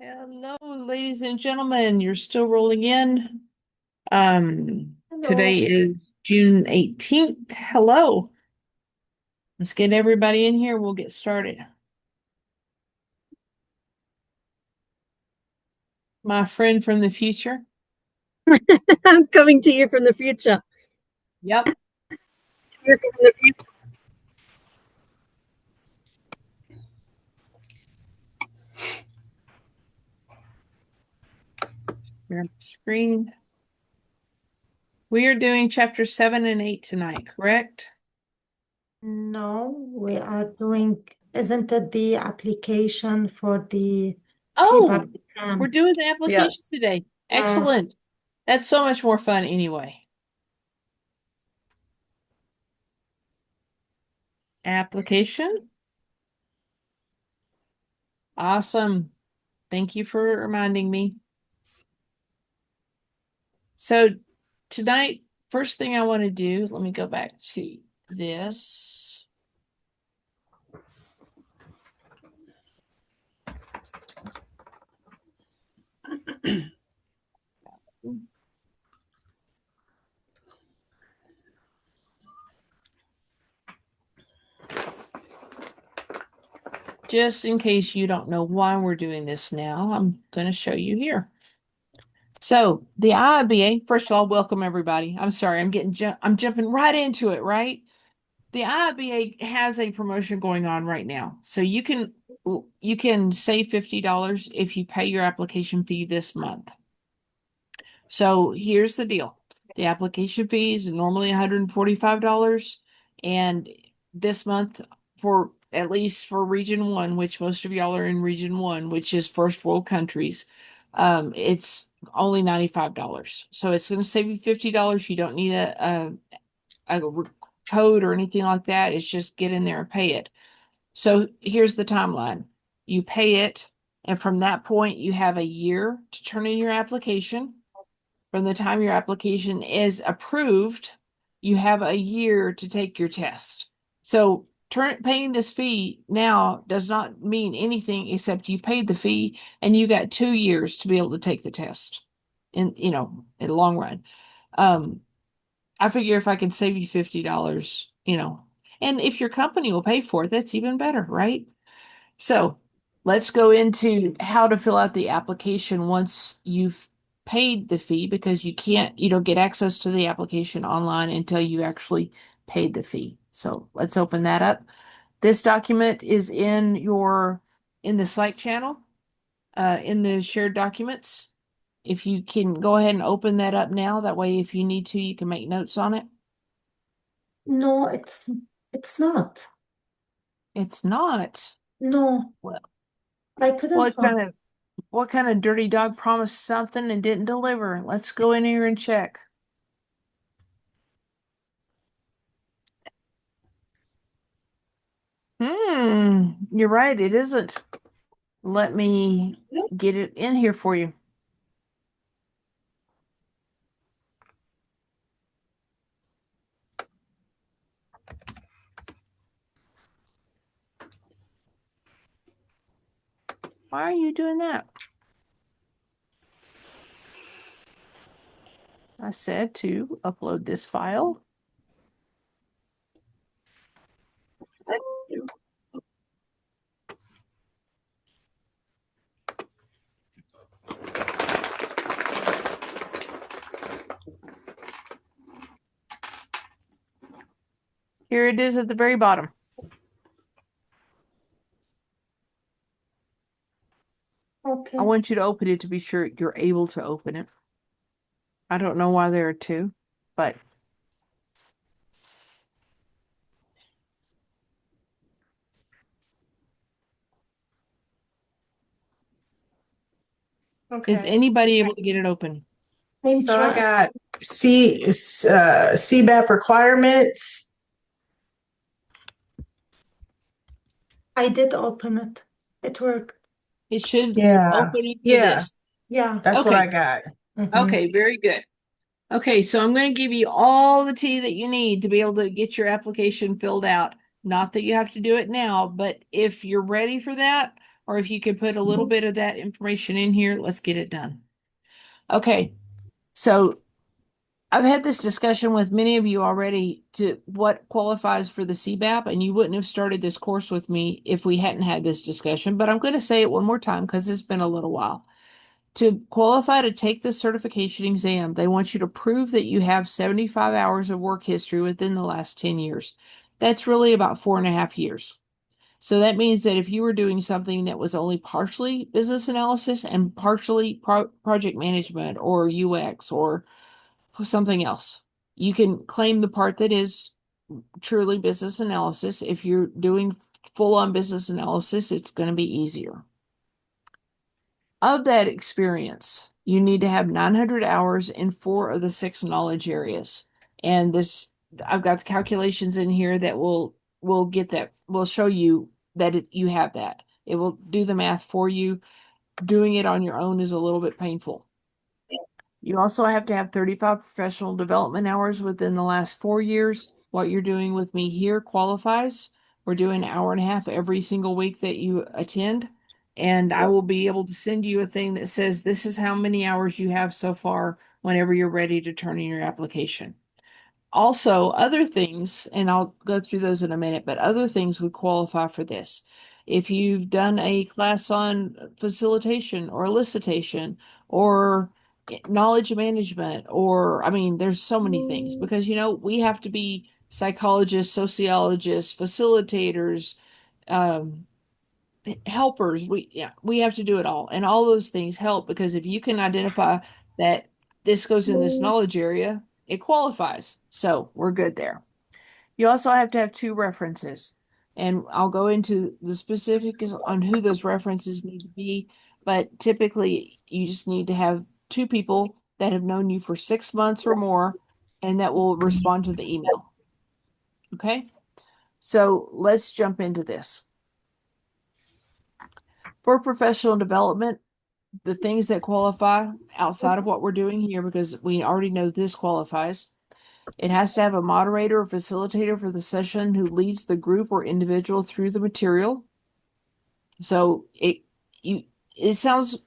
Hello, ladies and gentlemen. You're still rolling in. Today Hello. is June 18th. Hello. Let's get everybody in here. We'll get started. My friend from the future. I'm coming to you from the future. Yep. Here from the future. You're on the screen. We are doing chapter 7 and 8 tonight, correct? No, we are doing, isn't it the application for the Oh, CBAP we're exam? doing the application Yes. today. Yeah. Excellent. That's so much more fun anyway. Application. Awesome. Thank you for reminding me. So tonight, first thing I want to do, let me go back to this. Just in case you don't know why we're doing this now, I'm going to show you here. So the IIBA, first of all, welcome everybody. I'm sorry, I'm jumping right into it, right? The IIBA has a promotion going on right now. So you can save $50 if you pay your application fee this month. So here's the deal. The application fee is normally $145, and this month, for at least for Region 1, which most of y'all are in Region 1, which is first world countries, it's only $95. So it's going to save you $50. You don't need a code or anything like that. It's just get in there and pay it. So here's the timeline. You pay it, and from that point, you have a year to turn in your application. From the time your application is approved, you have a year to take your test. So paying this fee now does not mean anything except you've paid the fee and you got 2 years to be able to take the test in the long run. Um, I figure if I can save you $50, and if your company will pay for it, that's even better, right? So let's go into how to fill out the application once you've paid the fee, because you don't get access to the application online until you actually paid the fee. So let's open that up. This document is in the Slack channel, in the shared documents. If you can go ahead and open that up now, that way if you need to, you can make notes on it. No, it's not. It's not. No, Well, I couldn't what find. kind of dirty dog promised something and didn't deliver? Let's go in here and check. You're right, it isn't. Let me get it in here for you. Why are you doing that? I said to upload this file. Here it is at the very bottom. I Okay. want you to open it to be sure you're able to open it. I don't know why there are two, but is Okay. anybody able to get it open? I'm So I trying. got CBAP requirements. I did open it. It worked. It should Yeah. open into Yeah. this. Yeah. That's what Okay. I got. Hmm. Okay, very good. Okay, so I'm going to give you all the tea that you need to be able to get your application filled out. Not that you have to do it now, but if you're ready for that, or if you could put a little bit of that information in here, let's get it done. Okay, so I've had this discussion with many of you already to what qualifies for the CBAP, and you wouldn't have started this course with me if we hadn't had this discussion, but I'm going to say it one more time because it's been a little while. To qualify to take the certification exam, they want you to prove that you have 75 hours of work history within the last 10 years. That's really about 4.5 years. So that means that if you were doing something that was only partially business analysis and partially project management or UX or something else, you can claim the part that is truly business analysis. If you're doing full on business analysis, it's going to be easier. Of that experience, you need to have 900 hours in 4 of the 6 knowledge areas. And this, I've got the calculations in here that will get that, will show you that you have that. It will do the math for you. Doing it on your own is a little bit painful. You also have to have 35 professional development hours within the last 4 years. What you're doing with me here qualifies. We're doing an hour and a half every single week that you attend. And I will be able to send you a thing that says this is how many hours you have so far whenever you're ready to turn in your application. Also, other things, and I'll go through those in a minute, but other things would qualify for this. If you've done a class on facilitation or elicitation or knowledge management, or I mean, there's so many things because we have to be psychologists, sociologists, facilitators, um, helpers. We have to do it all, and all those things help because if you can identify that this goes in this knowledge area, it qualifies. So we're good there. You also have to have 2 references, and I'll go into the specifics on who those references need to be, but typically you just need to have 2 people that have known you for 6 months or more and that will respond to the email. Okay? So let's jump into this. For professional development, the things that qualify outside of what we're doing here, because we already know this qualifies, it has to have a moderator or facilitator for the session who leads the group or individual through the material. So it sounds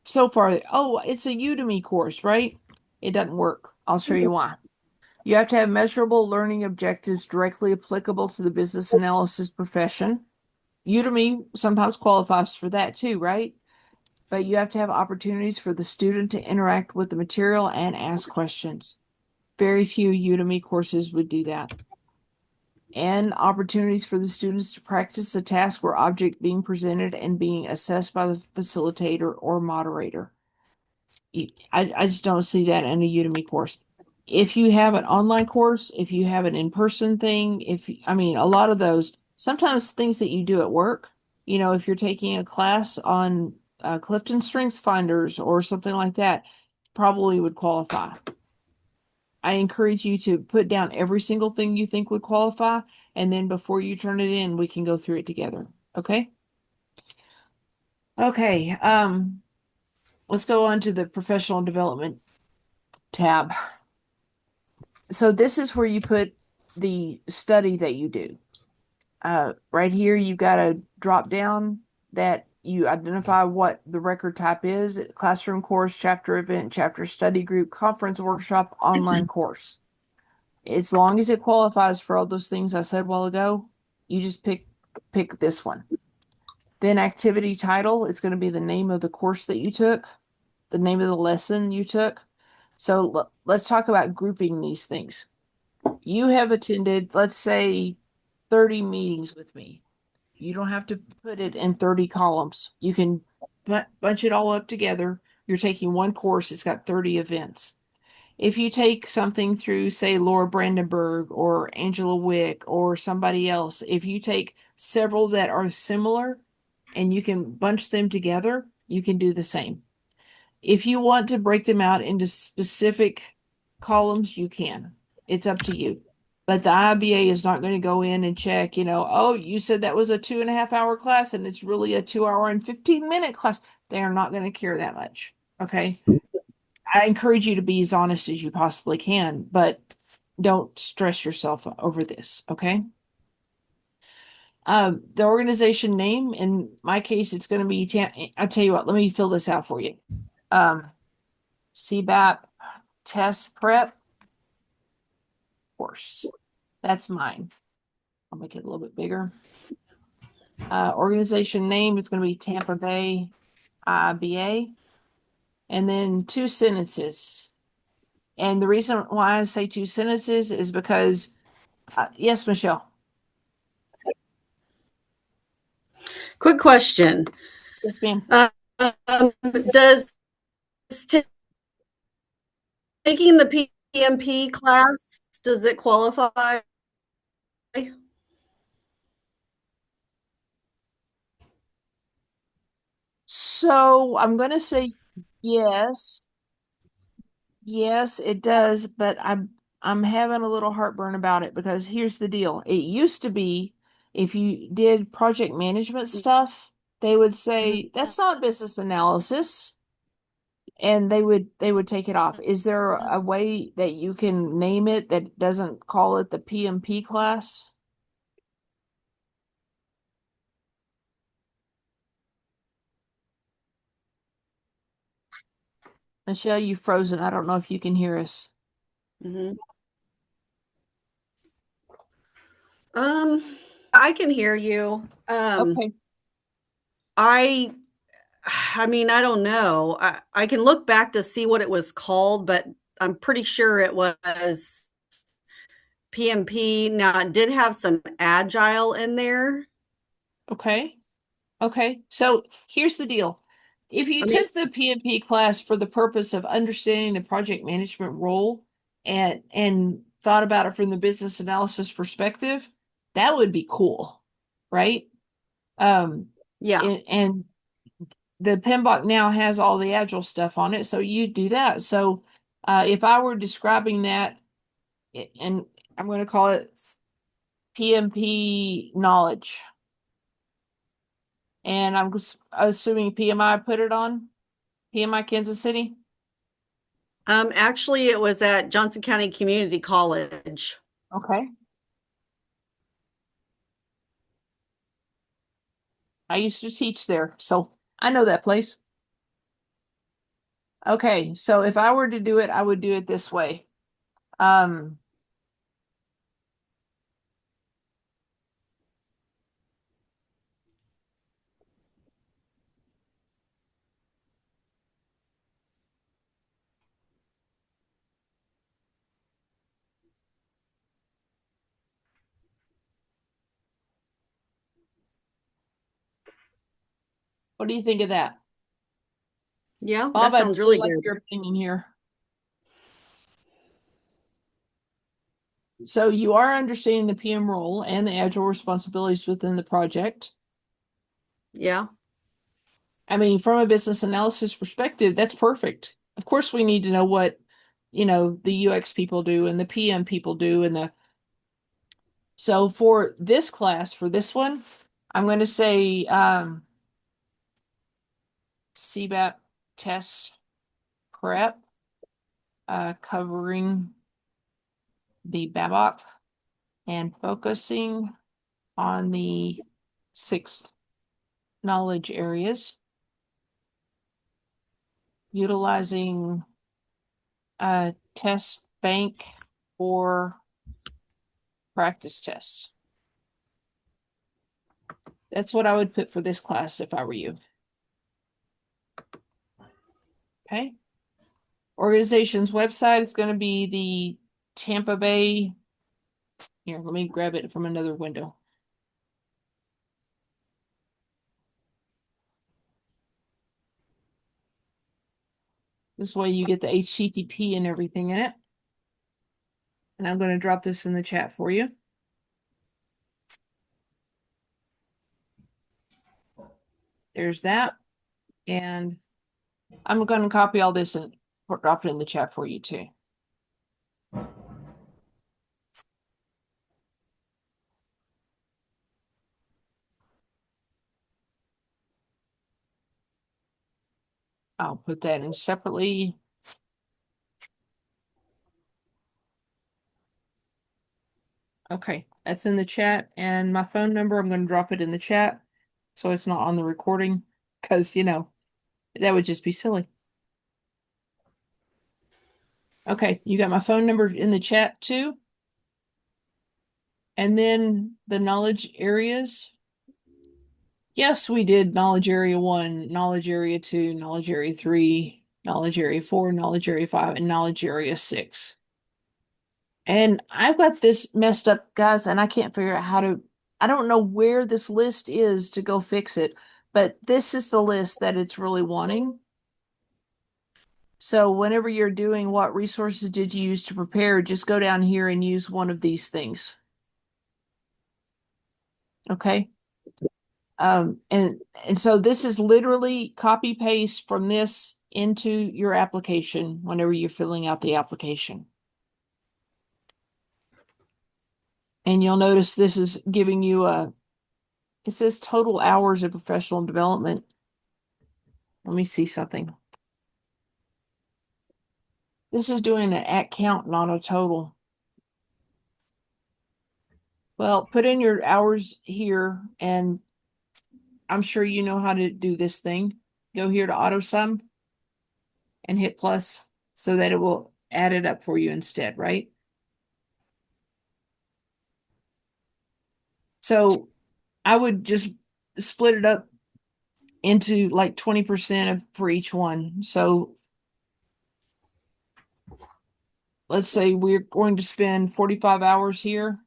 so far, oh, it's a Udemy course, right? It doesn't work. I'll show you why. You have to have measurable learning objectives directly applicable to the business analysis profession. Udemy sometimes qualifies for that too, right? But you have to have opportunities for the student to interact with the material and ask questions. Very few Udemy courses would do that. And opportunities for the students to practice the task or object being presented and being assessed by the facilitator or moderator. I just don't see that in a Udemy course. If you have an online course, if you have an in-person thing, a lot of those, sometimes things that you do at work, if you're taking a class on Clifton Strengths Finders or something like that, probably would qualify. I encourage you to put down every single thing you think would qualify, and then before you turn it in, we can go through it together. Okay? Okay, let's go on to the professional development tab. So this is where you put the study that you do. Right here, you've got a drop down that you identify what the record type is: classroom course, chapter event, chapter study group, conference, workshop, online course. As long as it qualifies for all those things I said a while ago, you just pick this one. Then activity title, it's going to be the name of the course that you took, the name of the lesson you took. So let's talk about grouping these things. You have attended, let's say, 30 meetings with me. You don't have to put it in 30 columns. You can bunch it all up together. You're taking one course, it's got 30 events. If you take something through, say, Laura Brandenburg or Angela Wick or somebody else, if you take several that are similar and you can bunch them together, you can do the same. If you want to break them out into specific columns, you can. It's up to you. But the IIBA is not going to go in and check, oh, you said that was a 2.5 hour class and it's really a 2 hour and 15-minute class. They are not going to care that much. Okay. I encourage you to be as honest as you possibly can, but don't stress yourself over this. Okay. The organization name, in my case, it's going to be, I'll tell you what, let me fill this out for you. CBAP test prep course. That's mine. I'll make it a little bit bigger. Organization name is going to be Tampa Bay IIBA. And then 2 sentences. And the reason why I say 2 sentences is because, yes, Michelle. Quick question. Yes, ma'am. Does taking the PMP class, does it qualify? So I'm going to say yes. Yes, it does, but I'm having a little heartburn about it because here's the deal. It used to be if you did project management stuff, they would say that's not business analysis and they would take it off. Is there a way that you can name it that doesn't call it the PMP class? Michelle, you've frozen. I don't know if you can hear us. Mhm. I can hear you. Okay. I I mean, I don't know. I can look back to see what it was called, but I'm pretty sure it was PMP. Now, it did have some agile in there. Okay. Okay. So here's the deal. If you I mean, took the PMP class for the purpose of understanding the project management role and thought about it from the business analysis perspective, that would be cool, right? Um, yeah. and the PMBOK now has all the agile stuff on it, so you do that. So if I were describing that, and I'm going to call it PMP knowledge, and I'm assuming PMI put it on PMI Kansas City. Actually, it was at Johnson County Community College. Okay. I used to teach there, so I know that place. Okay, so if I were to do it, I would do it this way. Um, what do you think of that? Yeah, Bob, that I'd sounds really really like good. your opinion here. So you are understanding the PM role and the agile responsibilities within the project. Yeah. I mean, from a business analysis perspective, that's perfect. Of course, we need to know what, the UX people do and the PM people do and so for this class, for this one, I'm going to say CBAP test prep, covering the BABOK and focusing on the 6 knowledge areas, utilizing a test bank for practice tests. That's what I would put for this class if I were you. Okay. Organization's website is going to be the Tampa Bay. Here, let me grab it from another window. This way you get the HTTP and everything in it. And I'm going to drop this in the chat for you. There's that. And I'm going to copy all this and drop it in the chat for you too. I'll put that in separately. Okay, that's in the chat, and my phone number, I'm going to drop it in the chat so it's not on the recording because, that would just be silly. Okay, you got my phone number in the chat too. And then the knowledge areas. Yes, we did knowledge area 1, knowledge area 2, knowledge area 3, knowledge area 4, knowledge area 5, and knowledge area 6. And I've got this messed up, guys, and I can't figure out I don't know where this list is to go fix it, but this is the list that it's really wanting. So whenever you're doing what resources did you use to prepare, just go down here and use one of these things. Okay. And so this is literally copy paste from this into your application whenever you're filling out the application. And you'll notice this is giving you it says total hours of professional development. Let me see something. This is doing an at count, not a total. Well, put in your hours here, and I'm sure you know how to do this thing. Go here to auto sum and hit plus so that it will add it up for you instead, right? So I would just split it up into like 20% for each one. So let's say we're going to spend 45 hours here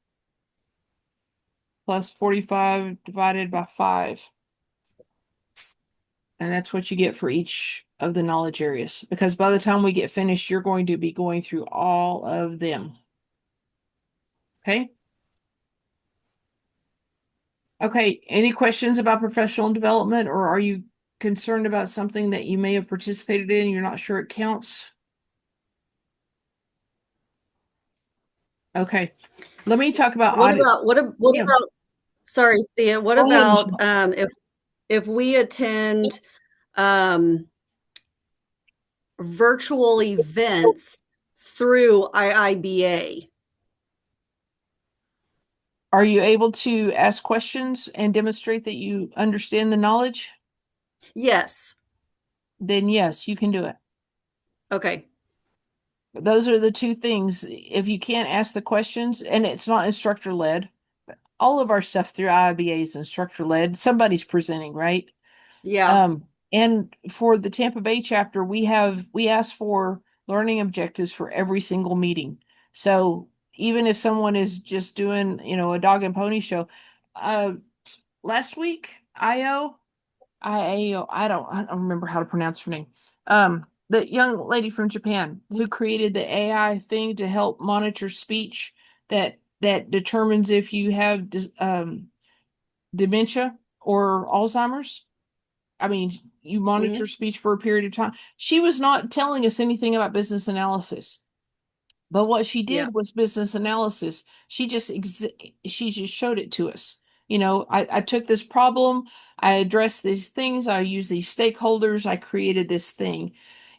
plus 45 divided by 5. And that's what you get for each of the knowledge areas. Because by the time we get finished, you're going to be going through all of them. Okay? Okay, any questions about professional development, or are you concerned about something that you may have participated in and you're not sure it counts? Okay, let me talk about What audit. about Yeah. sorry, Thea, what Go ahead, about Michelle. if we attend virtual events through IIBA? Are you able to ask questions and demonstrate that you understand the knowledge? Yes. Then yes, you can do it. Okay. Those are the two things. If you can't ask the questions, and it's not instructor led, all of our stuff through IIBA is instructor led. Somebody's presenting, right? Yeah. And for the Tampa Bay chapter, we ask for learning objectives for every single meeting. So even if someone is just doing, a dog and pony show, last week, I don't remember how to pronounce her name. The young lady from Japan who created the AI thing to help monitor speech that determines if you have dementia or Alzheimer's. I mean, you monitor speech for a period of time. She was not telling us anything about business analysis. But what she Yeah. did was business analysis. She just showed it to us. I took this problem, I addressed these things, I used these stakeholders, I created this thing.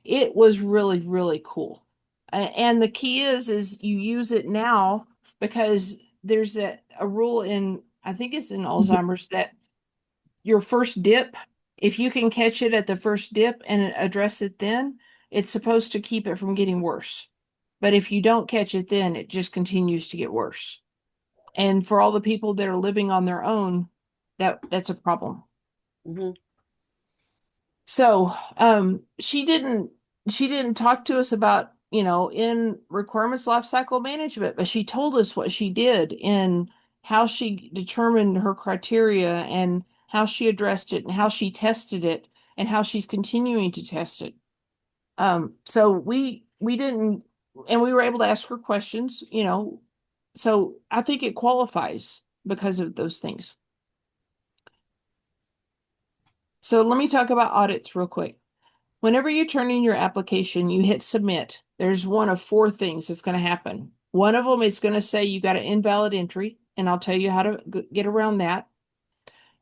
It was really, really cool. And the key is you use it now because there's a rule I think it's in Alzheimer's, that your first dip, if you can catch it at the first dip and address it then, it's supposed to keep it from getting worse. But if you don't catch it then, it just continues to get worse. And for all the people that are living on their own, that's a problem. Mm-hmm. So, she didn't talk to us about, in requirements lifecycle management, but she told us what she did in how she determined her criteria and how she addressed it and how she tested it and how she's continuing to test it. So we didn't, and we were able to ask her questions, so I think it qualifies because of those things. So let me talk about audits real quick. Whenever you turn in your application, you hit submit. There's one of 4 things that's going to happen. One of them is going to say you got an invalid entry, and I'll tell you how to get around that.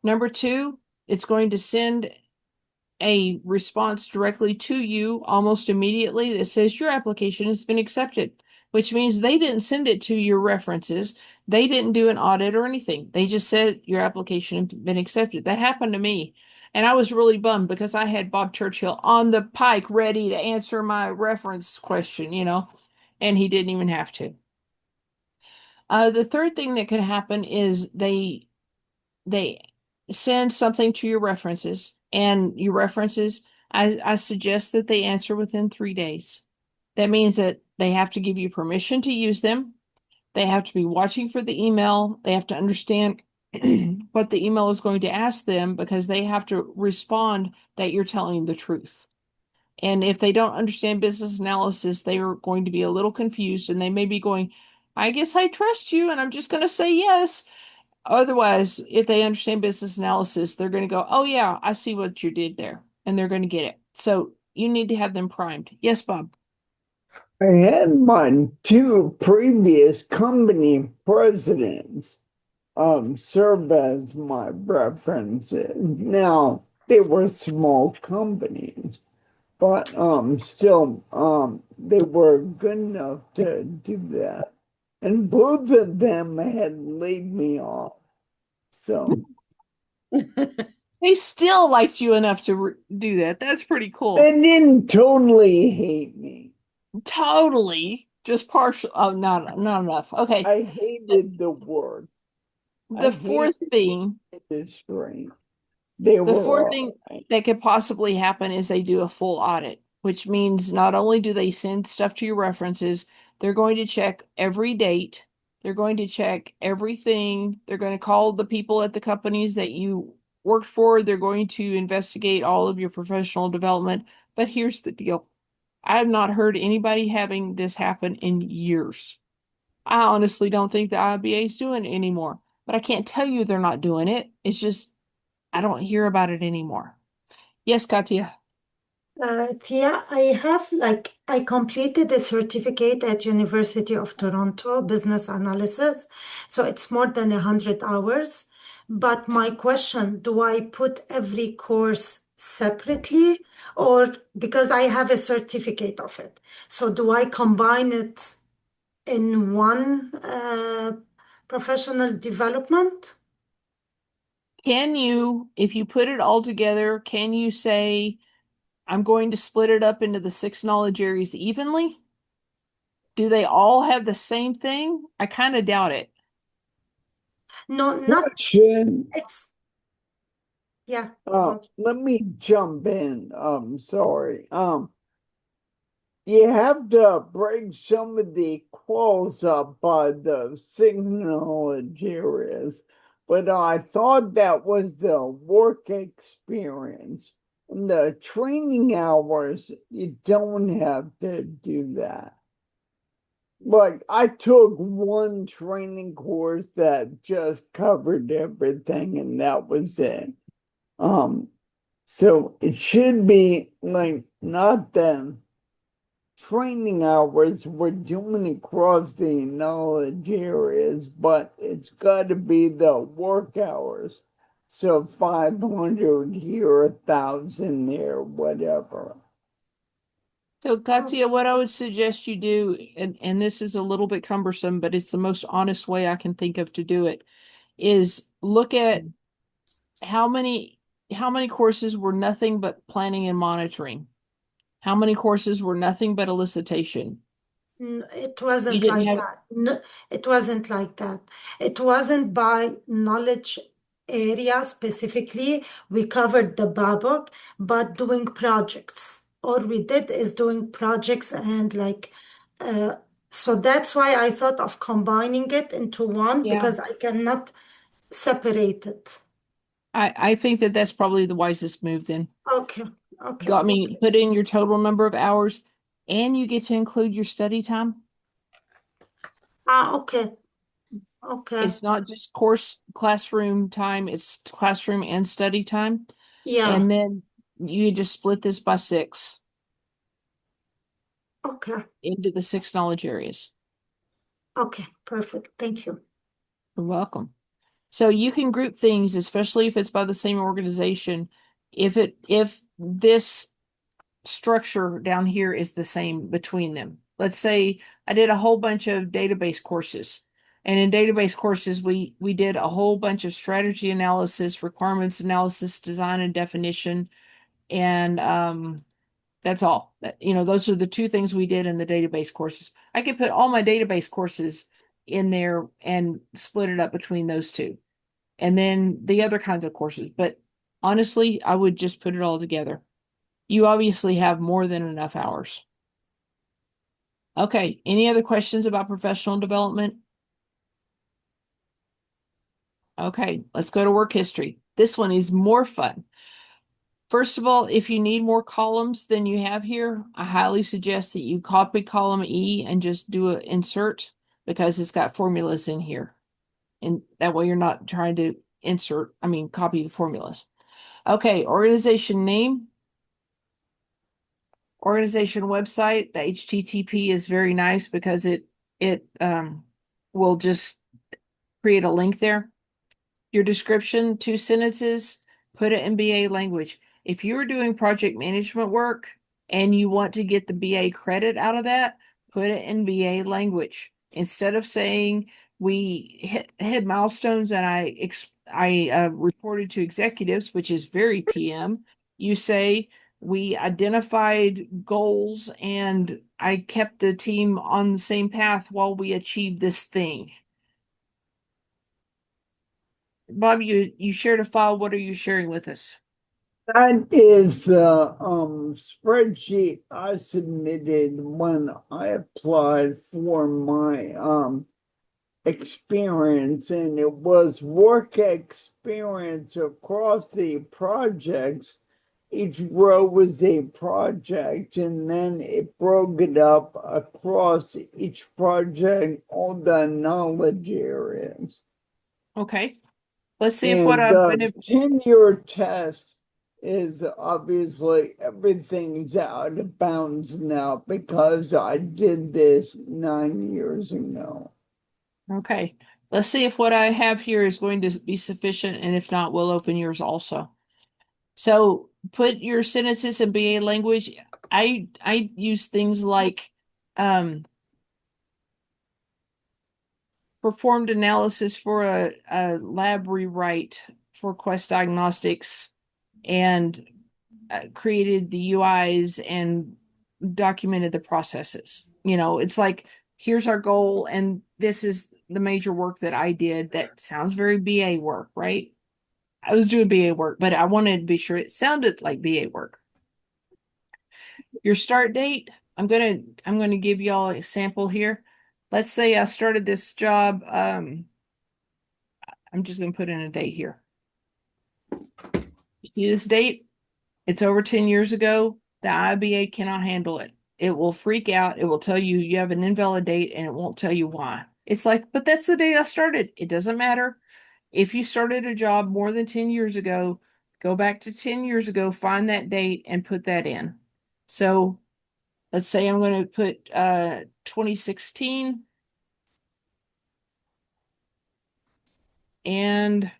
Number 2, it's going to send a response directly to you almost immediately that says your application has been accepted, which means they didn't send it to your references. They didn't do an audit or anything. They just said your application had been accepted. That happened to me. And I was really bummed because I had Bob Churchill on the pike ready to answer my reference question, and he didn't even have to. The third thing that could happen is they send something to your references, and your references, I suggest that they answer within 3 days. That means that they have to give you permission to use them. They have to be watching for the email. They have to understand what the email is going to ask them because they have to respond that you're telling the truth. And if they don't understand business analysis, they are going to be a little confused and they may be going, I guess I trust you and I'm just going to say yes. Otherwise, if they understand business analysis, they're going to go, oh, yeah, I see what you did there. And they're going to get it. So you need to have them primed. Yes, Bob. I had my two previous company presidents serve as my references. Now, they were small companies, but still they were good enough to do that. And both of them had laid me off. So They still liked you enough to do that. That's pretty cool. they didn't totally hate me. Totally. Just partial. Oh, not enough. Okay. I hated the work. The fourth thing, The strength. They the were fourth all thing right. that could possibly happen is they do a full audit, which means not only do they send stuff to your references, they're going to check every date. They're going to check everything. They're going to call the people at the companies that you worked for. They're going to investigate all of your professional development. But here's the deal. I have not heard anybody having this happen in years. I honestly don't think the IIBA is doing it anymore, but I can't tell you they're not doing it. It's just I don't hear about it anymore. Yes, Katya. Thea, I completed a certificate at University of Toronto, business analysis. So it's more than 100 hours. But my question, do I put every course separately or because I have a certificate of it? So do I combine it in one professional development? Can you, if you put it all together, can you say, I'm going to split it up into the 6 knowledge areas evenly? Do they all have the same thing? I kind of doubt it. No, not Question. it's yeah. Go. Let me jump in. Sorry. You have to break some of the quals up by the signal areas, but I thought that was the work experience. In the training hours, you don't have to do that. Like, I took one training course that just covered everything, and that was it. So it should be like not the training hours we're doing across the knowledge areas, but it's got to be the work hours. So 500 here, 1,000 there, whatever. So, Katya, what I would suggest you do, and this is a little bit cumbersome, but it's the most honest way I can think of to do it, is look at how many courses were nothing but planning and monitoring. How many courses were nothing but elicitation? It You wasn't didn't like have, that. No, it wasn't like that. It wasn't by knowledge area specifically. We covered the BABOK, but doing projects. All we did is doing projects and uh, so that's why I thought of combining it into one yeah. because I cannot separate it. I think that that's probably the wisest move then. Okay, okay, Got me, okay. put in your total number of hours and you get to include your study time. Okay, okay. It's not just classroom time, it's classroom and study time. Yeah, And then you just split this by 6 okay, into the 6 knowledge areas. okay. Perfect. Thank you. You're welcome. So you can group things, especially if it's by the same organization. If this structure down here is the same between them. Let's say I did a whole bunch of database courses And in database courses, we did a whole bunch of strategy analysis, requirements analysis, design and definition, and that's all. Those are the two things we did in the database courses. I could put all my database courses in there and split it up between those two. And then the other kinds of courses. But honestly, I would just put it all together. You obviously have more than enough hours. Okay, any other questions about professional development? Okay, let's go to work history. This one is more fun. First of all, if you need more columns than you have here, I highly suggest that you copy column E and just do an insert because it's got formulas in here. And that way you're not trying to copy the formulas. Okay, organization name. Organization website, the HTTP is very nice because it will just create a link there. Your description, 2 sentences, put it in BA language. If you're doing project management work and you want to get the BA credit out of that, put it in BA language. Instead of saying we hit milestones and I reported to executives, which is very PM, you say we identified goals and I kept the team on the same path while we achieved this thing. Bob, you shared a file. What are you sharing with us? That is the spreadsheet I submitted when I applied for my experience, and it was work experience across the projects. Each row was a project, and then it broke it up across each project, all the knowledge areas. Okay. Let's see if And what I'm the tenure test is obviously everything's out of bounds now because I did this 9 years ago. Okay. Let's see if what I have here is going to be sufficient, and if not, we'll open yours also. So put your sentences in BA language. I use things like performed analysis for a lab rewrite for Quest Diagnostics and created the UIs and documented the processes. It's like, here's our goal, and this is the major work that I did. That sounds very BA work, right? I was doing BA work, but I wanted to be sure it sounded like BA work. Your start date, I'm gonna give y'all a sample here. Let's say I started this job. I'm just gonna put in a date here. See this date? It's over 10 years ago. The IIBA cannot handle it. It will freak out. It will tell you you have an invalid date and it won't tell you why. It's like, but that's the date I started. It doesn't matter. If you started a job more than 10 years ago, go back to 10 years ago, find that date and put that in. So let's say I'm going to put 2016. And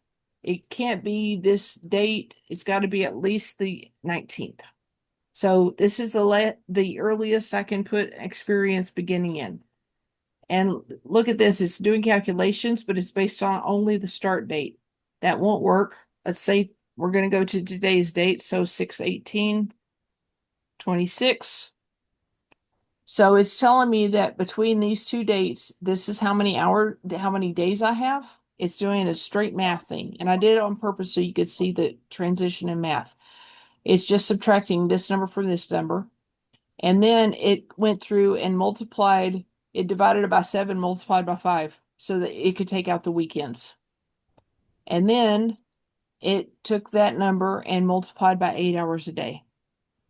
it can't be this date. It's got to be at least the 19th. So this is the earliest I can put experience beginning in. And look at this, it's doing calculations, but it's based on only the start date. That won't work. Let's say we're going to go to today's date, so 6/18/26. So it's telling me that between these two dates, this is how many days I have. It's doing a straight math thing. And I did it on purpose so you could see the transition in math. It's just subtracting this number from this number. And then it went through and it divided it by 7, multiplied by 5, so that it could take out the weekends. And then it took that number and multiplied by 8 hours a day,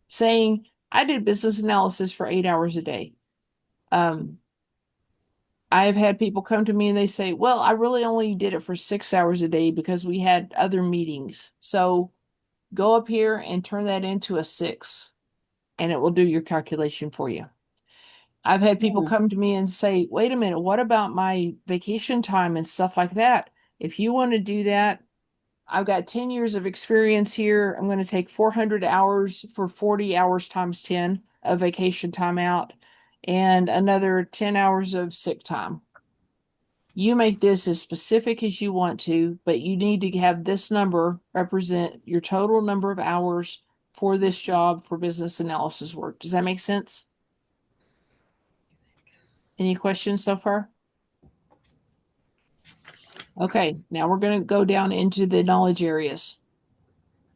saying I did business analysis for 8 hours a day. I've had people come to me and they say, well, I really only did it for 6 hours a day because we had other meetings. So go up here and turn that into a 6, and it will do your calculation for you. I've had people come to me and say, wait a minute, what about my vacation time and stuff like that? If you want to do that, I've got 10 years of experience here. I'm going to take 400 hours for 40 hours times 10 of vacation time out and another 10 hours of sick time. You make this as specific as you want to, but you need to have this number represent your total number of hours for this job for business analysis work. Does that make sense? Any questions so far? Okay, now we're going to go down into the knowledge areas.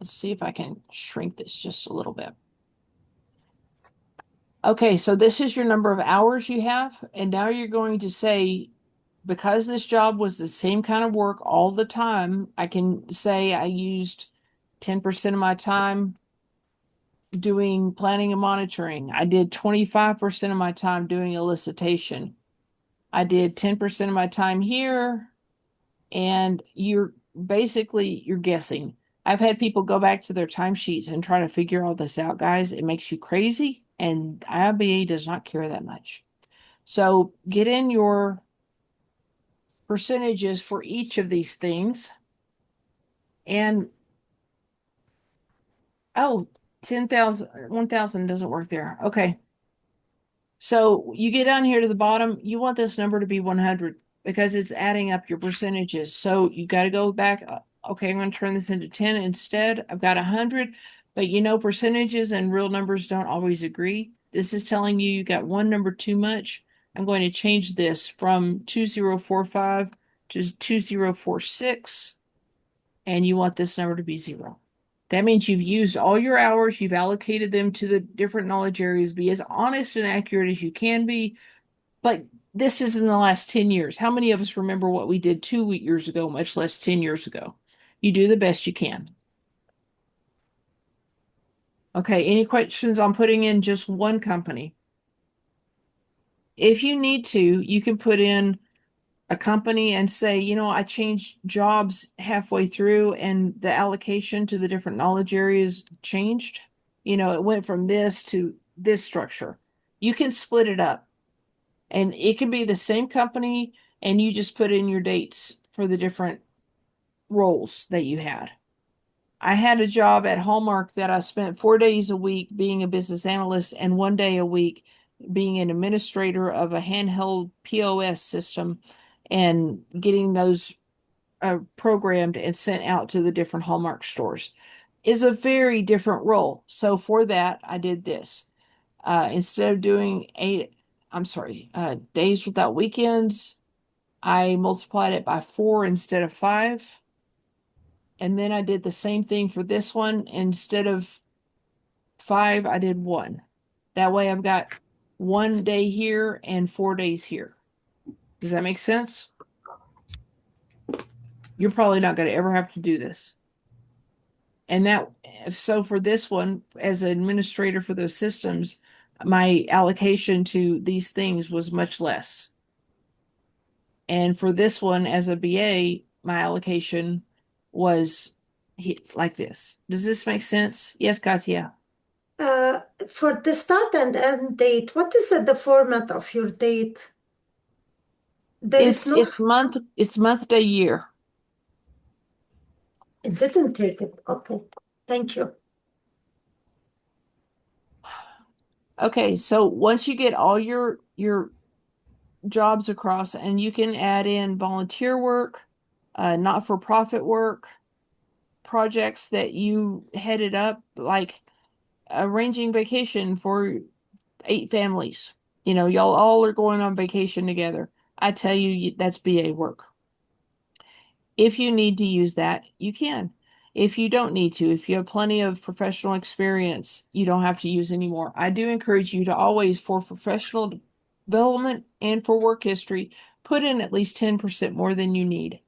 Let's see if I can shrink this just a little bit. Okay, so this is your number of hours you have, and now you're going to say, because this job was the same kind of work all the time, I can say I used 10% of my time doing planning and monitoring. I did 25% of my time doing elicitation. I did 10% of my time here, and you're guessing. I've had people go back to their timesheets and try to figure all this out, guys. It makes you crazy, and IIBA does not care that much. So get in your percentages for each of these things. And oh, 10,000, 1,000 doesn't work there. Okay. So you get down here to the bottom, you want this number to be 100 because it's adding up your percentages. So you got to go back. Okay, I'm going to turn this into 10 instead. I've got 100, but you know, percentages and real numbers don't always agree. This is telling you you got one number too much. I'm going to change this from 2045 to 2046, and you want this number to be 0. That means you've used all your hours, you've allocated them to the different knowledge areas. Be as honest and accurate as you can be. But this is in the last 10 years. How many of us remember what we did 2 years ago, much less 10 years ago? You do the best you can. Okay, any questions on putting in just one company? If you need to, you can put in a company and say, you know, I changed jobs halfway through and the allocation to the different knowledge areas changed. You know, it went from this to this structure. You can split it up, and it can be the same company, and you just put in your dates for the different roles that you had. I had a job at Hallmark that I spent 4 days a week being a business analyst and 1 day a week being an administrator of a handheld POS system and getting those programmed and sent out to the different Hallmark stores. Is a very different role. So for that, I did this. Instead of doing days without weekends, I multiplied it by 4 instead of 5. And then I did the same thing for this one. Instead of 5, I did 1. That way I've got 1 day here and 4 days here. Does that make sense? You're probably not going to ever have to do this. And so for this one, as an administrator for those systems, my allocation to these things was much less. And for this one, as a BA, my allocation was like this. Does this make sense? Yes, Katya. For the start and end date, what is the format of your date? There is no. It's month, day, year. It didn't take it. Okay. Thank you. Okay, so once you get all your jobs across, and you can add in volunteer work, not-for-profit work, projects that you headed up, like arranging vacation for 8 families. You know, y'all all are going on vacation together. I tell you, that's BA work. If you need to use that, you can. If you don't need to, if you have plenty of professional experience, you don't have to use anymore. I do encourage you to always, for professional development and for work history, put in at least 10% more than you need.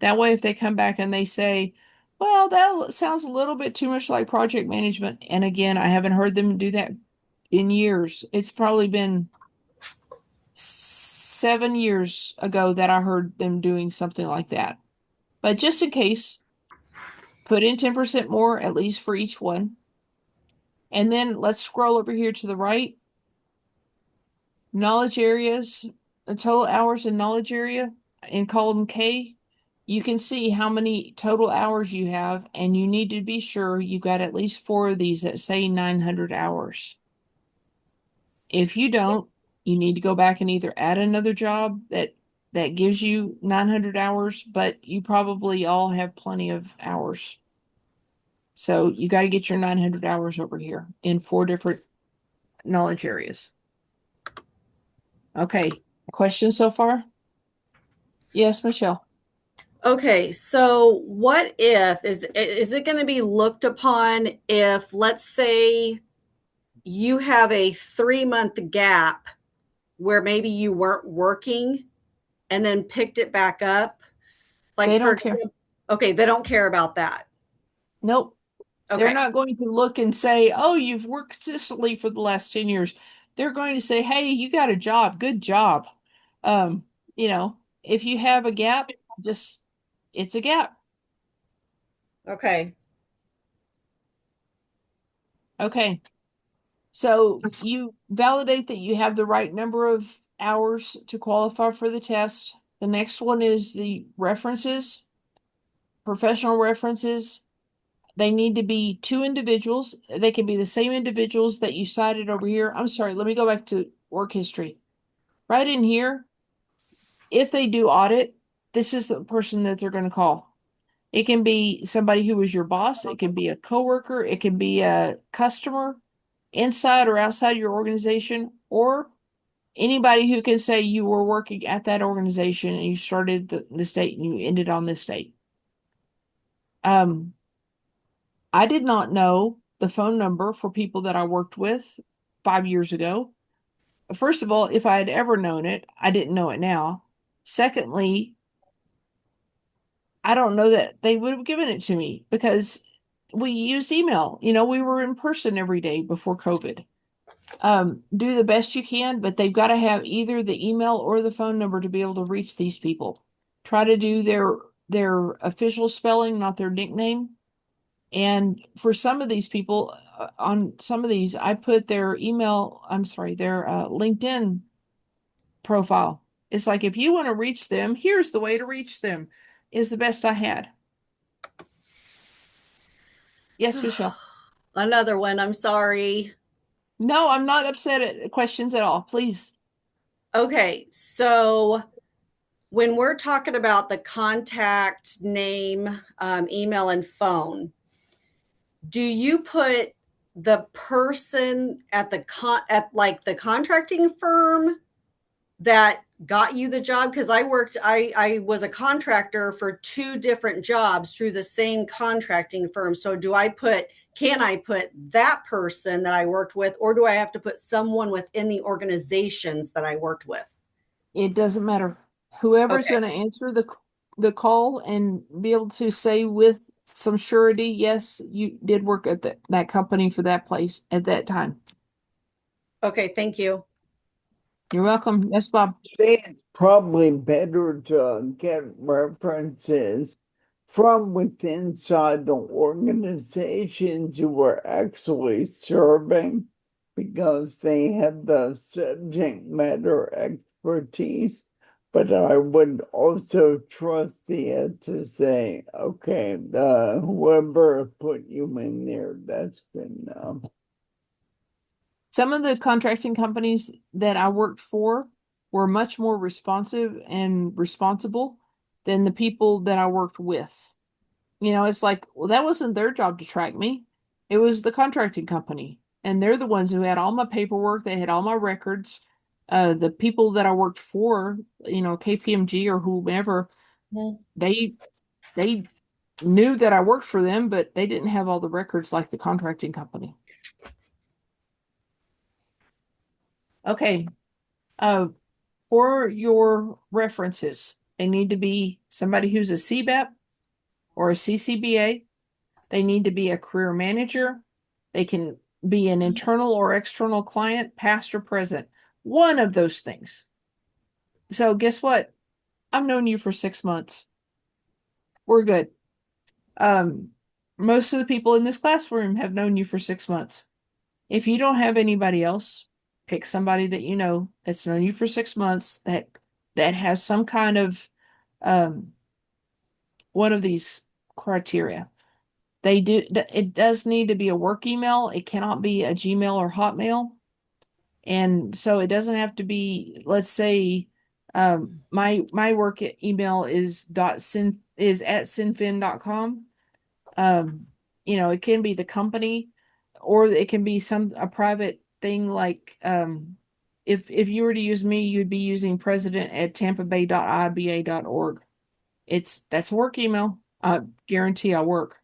That way, if they come back and they say, well, that sounds a little bit too much like project management. And again, I haven't heard them do that in years. It's probably been 7 years ago that I heard them doing something like that. But just in case, put in 10% more, at least for each one. And then let's scroll over here to the right. Knowledge areas, the total hours in knowledge area in column K. You can see how many total hours you have, and you need to be sure you got at least 4 of these that say 900 hours. If you don't, you need to go back and either add another job that that gives you 900 hours, but you probably all have plenty of hours. So you got to get your 900 hours over here in 4 different knowledge areas. Okay, questions so far? Yes, Michelle. Okay, so what if is it going to be looked upon if, let's say, you have a 3-month gap where maybe you weren't working and then picked it back up? They Like, for don't care. example, okay, they don't care about that. Nope. They're Okay. not going to look and say, oh, you've worked consistently for the last 10 years. They're going to say, hey, you got a job. Good job. Um, if you have a gap, just it's a gap. Okay. Okay. So you validate that you have the right number of hours to qualify for the test. The next one is the references, professional references. They need to be 2 individuals. They can be the same individuals that you cited over here. I'm sorry, let me go back to work history. Right in here, if they do audit, this is the person that they're going to call. It can be somebody who was your boss. It can be a coworker. It can be a customer inside or outside your organization, or anybody who can say you were working at that organization and you started this date and you ended on this date. I did not know the phone number for people that I worked with 5 years ago. First of all, if I had ever known it, I didn't know it now. Secondly, I don't know that they would have given it to me because we used email. We were in person every day before COVID. Do the best you can, but they've got to have either the email or the phone number to be able to reach these people. Try to do their official spelling, not their nickname. And for some of these people, on some of these, I put their their LinkedIn profile. It's like, if you want to reach them, here's the way to reach them, is the best I had. Yes, Michelle. Another one. I'm sorry. No, I'm not upset at questions at all. Please. Okay, so when we're talking about the contact name, email, and phone, do you put the person at the contracting firm that got you the job? Because I was a contractor for 2 different jobs through the same contracting firm. So can I put that person that I worked with, or do I have to put someone within the organizations that I worked with? It doesn't matter. Whoever's Okay. going to answer the call and be able to say with some surety, yes, you did work at that company for that place at that time. Okay, thank you. You're welcome. Yes, Bob. Think it's probably better to get references from within inside the organizations you were actually serving because they have the subject matter expertise. But I would also trust the to say, okay, whoever put you in there, that's good enough. Some of the contracting companies that I worked for were much more responsive and responsible than the people that I worked with. It's like, well, that wasn't their job to track me. It was the contracting company. And they're the ones who had all my paperwork. They had all my records. The people that I worked for, KPMG or whomever, they they knew that I worked for them, but they didn't have all the records like the contracting company. Okay. For your references, they need to be somebody who's a CBAP or a CCBA. They need to be a career manager. They can be an internal or external client, past or present. One of those things. So guess what? I've known you for 6 months. We're good. Most of the people in this classroom have known you for 6 months. If you don't have anybody else, pick somebody that you know that's known you for 6 months that has some kind of one of these criteria. It does need to be a work email. It cannot be a Gmail or Hotmail. And so it doesn't have to be, let's say, My work email is at sinfin.com. It can be the company, or it can be a private thing like if you were to use me, you'd be using president at tampabay.iba.org. That's a work email. I guarantee I'll work.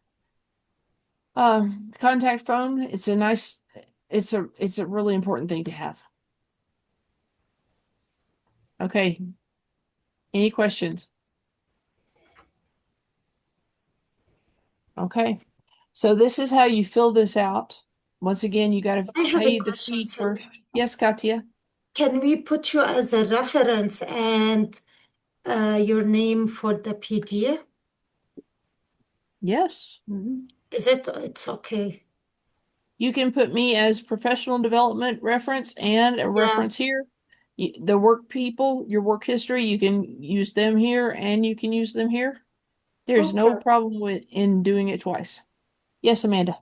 Contact phone, it's a really important thing to have. Okay. Any questions? Okay. So this is how you fill this out. Once again, you got to I have a pay the question. fee So first. Yes, Katya. can we put you as a reference and your name for the PDF? Yes. It's okay? You can put me as professional development reference and a Yeah. reference here. The work people, your work history, you can use them here and you can use them here. There's no Okay. problem in doing it twice. Yes, Amanda.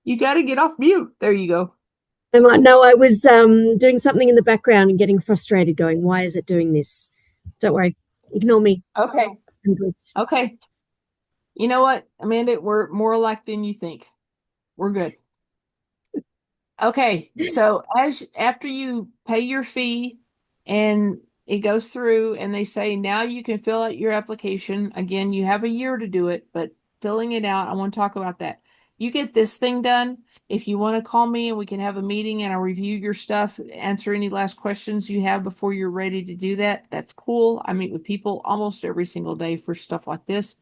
You got to get off mute. There you go. No, I was doing something in the background and getting frustrated, going, why is it doing this? Don't worry. Ignore me. Okay. I'm good. Okay. You know what, Amanda? We're more alike than you think. We're good. Okay, so after you pay your fee and it goes through and they say now you can fill out your application. Again, you have a year to do it, but filling it out, I want to talk about that. You get this thing done. If you want to call me and we can have a meeting and I'll review your stuff, answer any last questions you have before you're ready to do that, that's cool. I meet with people almost every single day for stuff like this.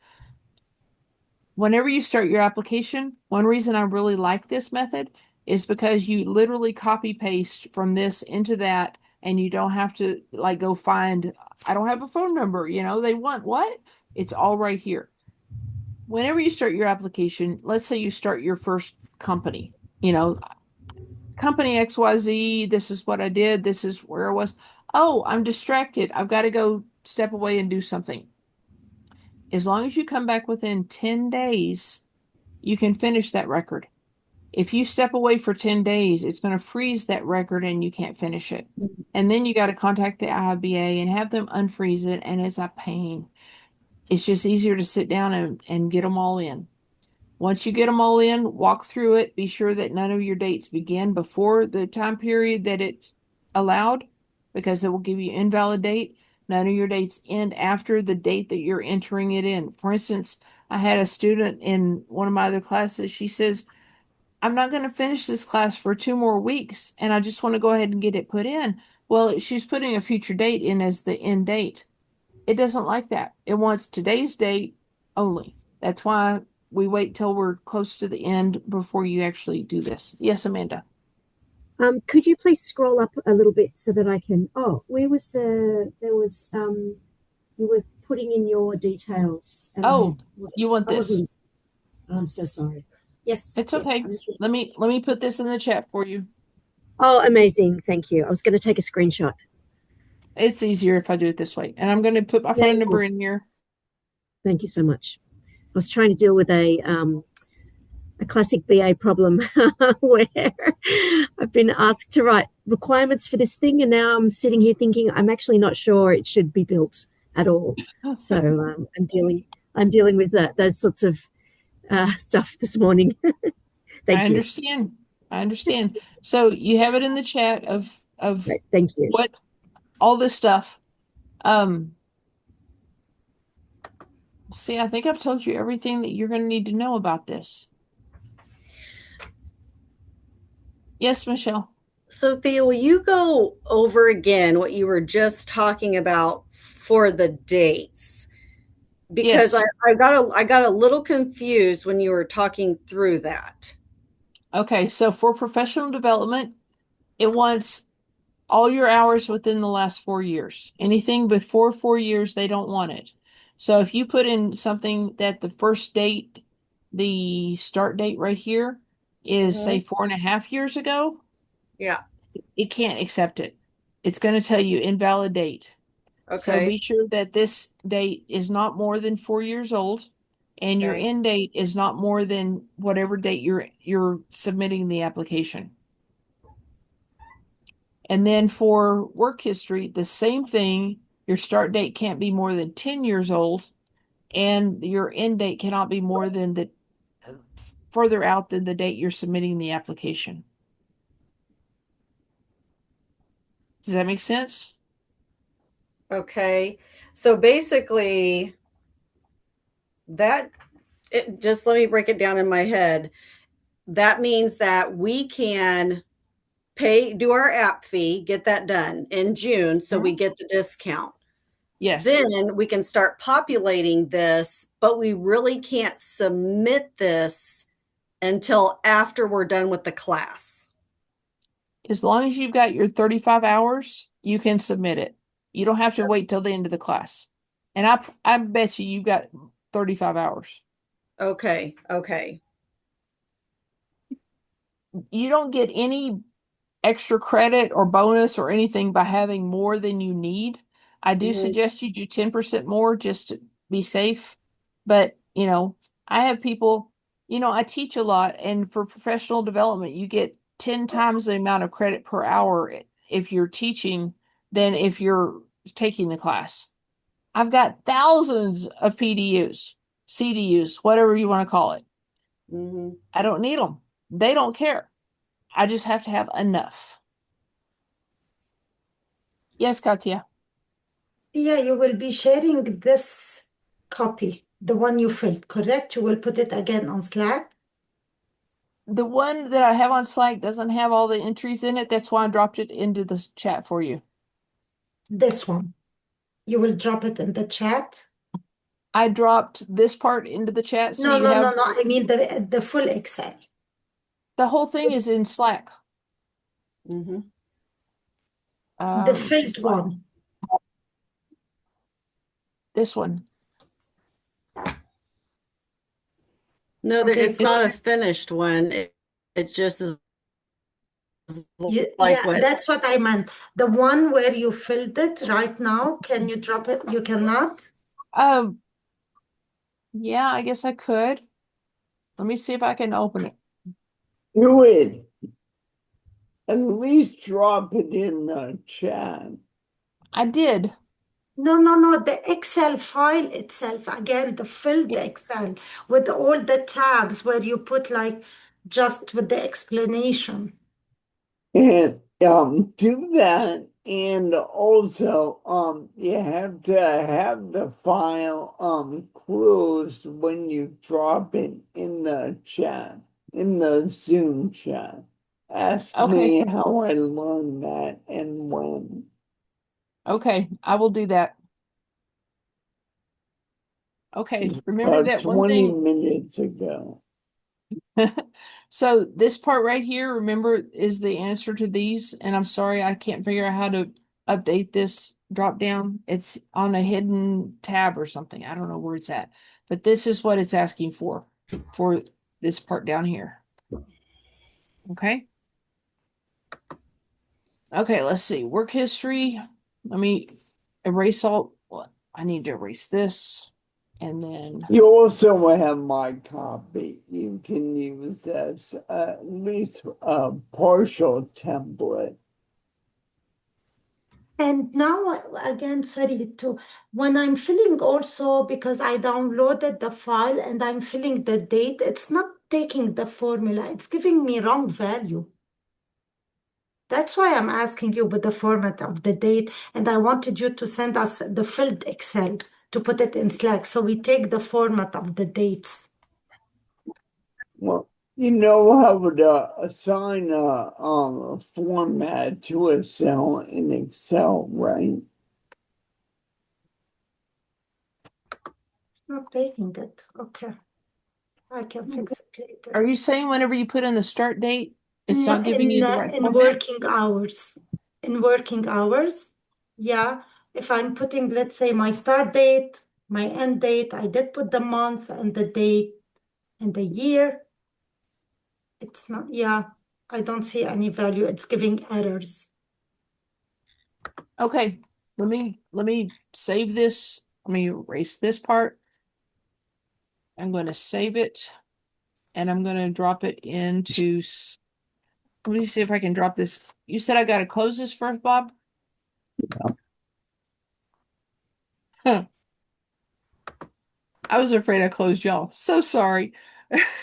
Whenever you start your application, one reason I really like this method is because you literally copy paste from this into that and you don't have to like go find, I don't have a phone number, they want what? It's all right here. Whenever you start your application, let's say you start your first company, company XYZ, this is what I did, this is where I was. Oh, I'm distracted. I've got to go step away and do something. As long as you come back within 10 days, you can finish that record. If you step away for 10 days, it's going to freeze that record and you can't finish it. And then you got to contact the IIBA and have them unfreeze it, and it's a pain. It's just easier to sit down and get them all in. Once you get them all in, walk through it. Be sure that none of your dates begin before the time period that it's allowed, because it will give you invalid date. None of your dates end after the date that you're entering it in. For instance, I had a student in one of my other classes. She says, I'm not going to finish this class for 2 more weeks, and I just want to go ahead and get it put in. Well, she's putting a future date in as the end date. It doesn't like that. It wants today's date only. That's why we wait till we're close to the end before you actually do this. Yes, Amanda. Could you please scroll up a little bit so that I can, where was there was, you were putting in your details and Oh, you want I wasn't this? listening. I'm so sorry. Yes. It's Yeah, okay. I'm just, Let me put this in the chat for you. oh, amazing. Thank you. I was going to take a screenshot. It's easier if I do it this way. And I'm going to put my phone Thank number you. in here. Thank you so much. I was trying to deal with a classic BA problem where I've been asked to write requirements for this thing, and now I'm sitting here thinking I'm actually not sure it should be built at all. So I'm dealing with those sorts of stuff this morning. I Thank you. understand. I understand. So you have it in the chat of Great. Thank you. what all this stuff. See, I think I've told you everything that you're going to need to know about this. Yes, Michelle. So Thea, will you go over again what you were just talking about for the dates? Because Yes. I got a little confused when you were talking through that. Okay, so for professional development, it wants all your hours within the last 4 years. Anything before 4 years, they don't want it. So if you put in something that the first date, the start date right here is say 4.5 years ago, Yeah. it can't accept it. It's going to tell you invalid date. So be Okay. sure that this date is not more than 4 years old, and your Okay. end date is not more than whatever date you're submitting the application. And then for work history, the same thing. Your start date can't be more than 10 years old, and your end date cannot be more than the further out than the date you're submitting the application. Does that make sense? Okay. So basically that just let me break it down in my head. That means that we can do our app fee, get that done in June so we get the discount. Yes. Then we can start populating this, but we really can't submit this until after we're done with the class. As long as you've got your 35 hours, you can submit it. You don't have to wait till the end of the class. And I bet you've got 35 hours. Okay. Okay. You don't get any extra credit or bonus or anything by having more than you need. I do suggest you do 10% more just to be safe. But, I have people, I teach a lot, and for professional development, you get 10 times the amount of credit per hour if you're teaching than if you're taking the class. I've got thousands of PDUs, CDUs, whatever you want to call it. I don't need them. They don't care. I just have to have enough. Yes, Katya. Yeah, you will be sharing this copy, the one you filled, correct? You will put it again on Slack. The one that I have on Slack doesn't have all the entries in it. That's why I dropped it into the chat for you. This one. You will drop it in the chat. I dropped this part into the chat so No, you no, no, have no. I mean the full Excel. the whole thing is in Slack. The filled Slack. one. This one. No, Okay, it's not a finished one. It just is like yeah, that's what I meant. The one where you filled it right now, can you drop it? You cannot? Yeah, I guess I could. Let me see if I can open it. Do it. At least drop it in the chat. I did. No, no, no. The Excel file itself, again, the filled Excel with all the tabs where you put like just with the explanation. And do that, and also you have to have the file closed when you drop it in the chat, in the Zoom chat. Ask me how I learned that and when. Okay, I will do that. Okay, remember About that one 20 thing. minutes ago. So this part right here, remember, is the answer to these. And I'm sorry, I can't figure out how to update this drop down. It's on a hidden tab or something. I don't know where it's at. But this is what it's asking for this part down here. Okay. Okay, let's see. Work history. Let me erase all. Well, I need to erase this. And then You also have my copy. You can use as at least a partial template. And now, again, sorry to, when I'm filling also, because I downloaded the file and I'm filling the date, it's not taking the formula. It's giving me wrong value. That's why I'm asking you with the format of the date. And I wanted you to send us the filled Excel to put it in Slack. So we take the format of the dates. Well, you know how to assign a format to a cell in Excel, right? It's not taking it. Okay. I can fix it later. are you saying whenever you put in the start date, it's No, not giving you the right in format? working hours. In working hours, yeah. If I'm putting, let's say, my start date, my end date, I did put the month and the date and the year. It's not, yeah, I don't see any value. It's giving errors. Okay, let me save this. Let me erase this part. I'm going to save it, and I'm going to drop it into Let me see if I can drop this. You said I got to close this first, Bob? Huh. I was afraid I closed y'all. So sorry.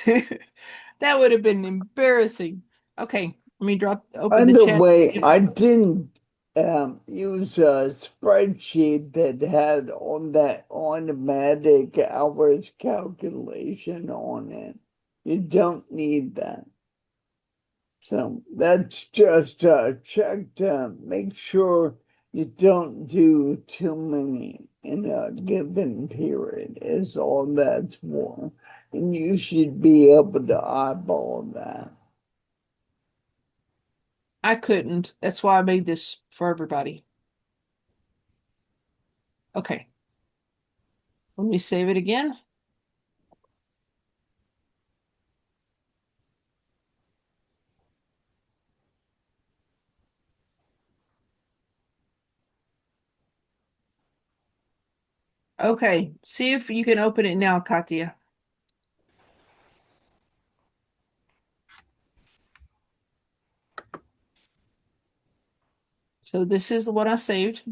That would have been embarrassing. Okay, let me By open the the chat. way, I didn't use a spreadsheet that had all that automatic hours calculation on it. You don't need that. So that's just a check to make sure you don't do too many in a given period is all that's for. And you should be able to eyeball that. I couldn't. That's why I made this for everybody. Okay. Let me save it again. Okay. See if you can open it now, Katya. So this is what I saved.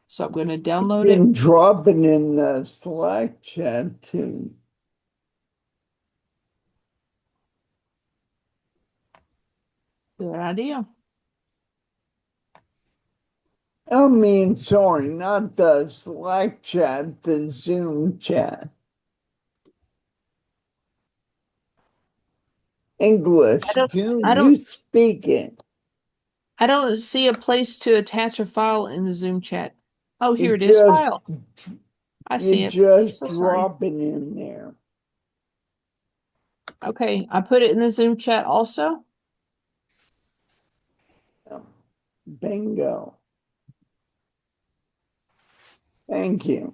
So I'm going to download You can it. drop it in the Slack chat too. Good idea. I mean, sorry, not the Slack chat, the Zoom chat. English, do I you don't speak it? I don't see a place to attach a file in the Zoom chat. Oh, You here it is, just file. I you see it. just So sorry. drop it in there. Okay, I put it in the Zoom chat also. Bingo. Thank you.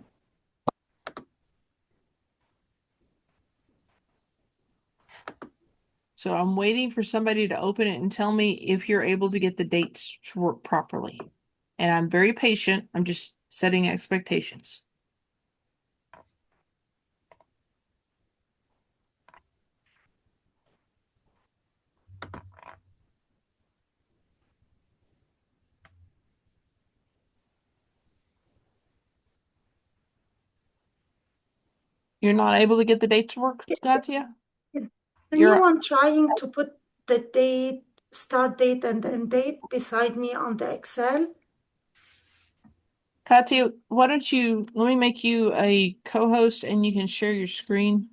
So I'm waiting for somebody to open it and tell me if you're able to get the dates to work properly. And I'm very patient. I'm just setting expectations. You're not able to get the dates to work, Katya? Anyone trying to put the date, start date and end date beside me on the Excel? Katya, why don't you let me make you a co-host and you can share your screen.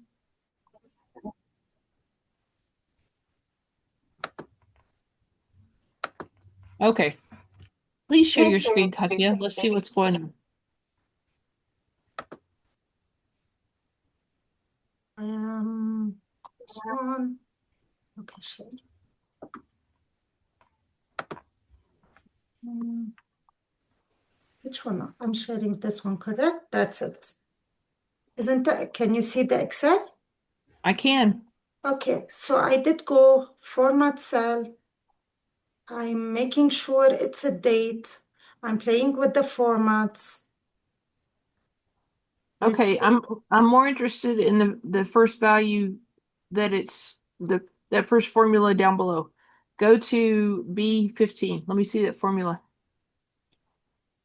Okay. Please share your screen, Katya. Let's see what's going on. This one. Okay, share. Which one? I'm sharing this one, correct? That's it. Isn't that, can you see the Excel? I can. Okay, so I did go format cell. I'm making sure it's a date. I'm playing with the formats. Let's Okay, see. I'm more interested in the first value that it's that first formula down below. Go to B15. Let me see that formula.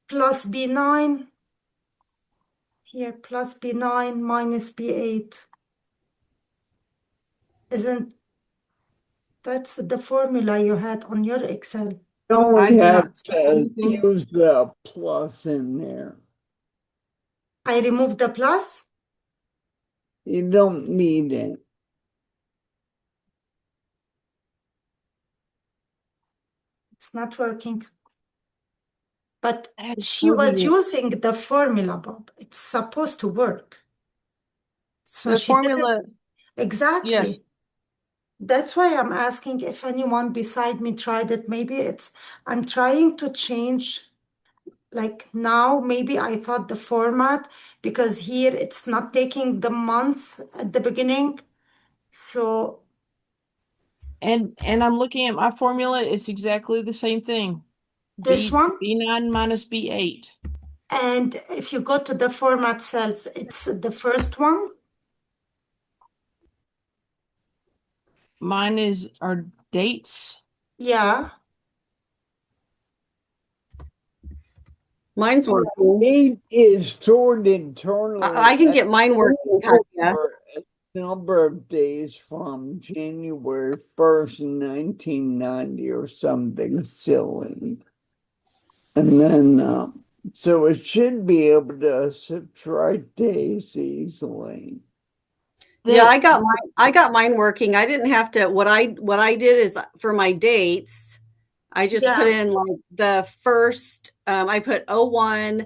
Plus B9. Here, plus B9 minus B8. Isn't that's the formula you had on your Excel? You I only do have not see to anything. use the plus in there. I removed the plus. You don't need it. It's not working. But That is she so was weird. using the formula, Bob. It's supposed to work. So The she didn't formula, yes. exactly. That's why I'm asking if anyone beside me tried it. Maybe I'm trying to change, like now, maybe I thought the format, because here it's not taking the month at the beginning. So And I'm looking at my formula, it's exactly the same thing. this one, B9 minus B8. and if you go to the format cells, it's the first one. mine is our dates. Yeah. Mine's working. Date is stored internally. I can get mine working, Katya. For a number of days from January 1st, 1990 or something silly. And then, so it should be able to subtract days easily. Yeah, I got mine working. I didn't have to what I did is for my dates, I just put Yeah. in like the first I put 01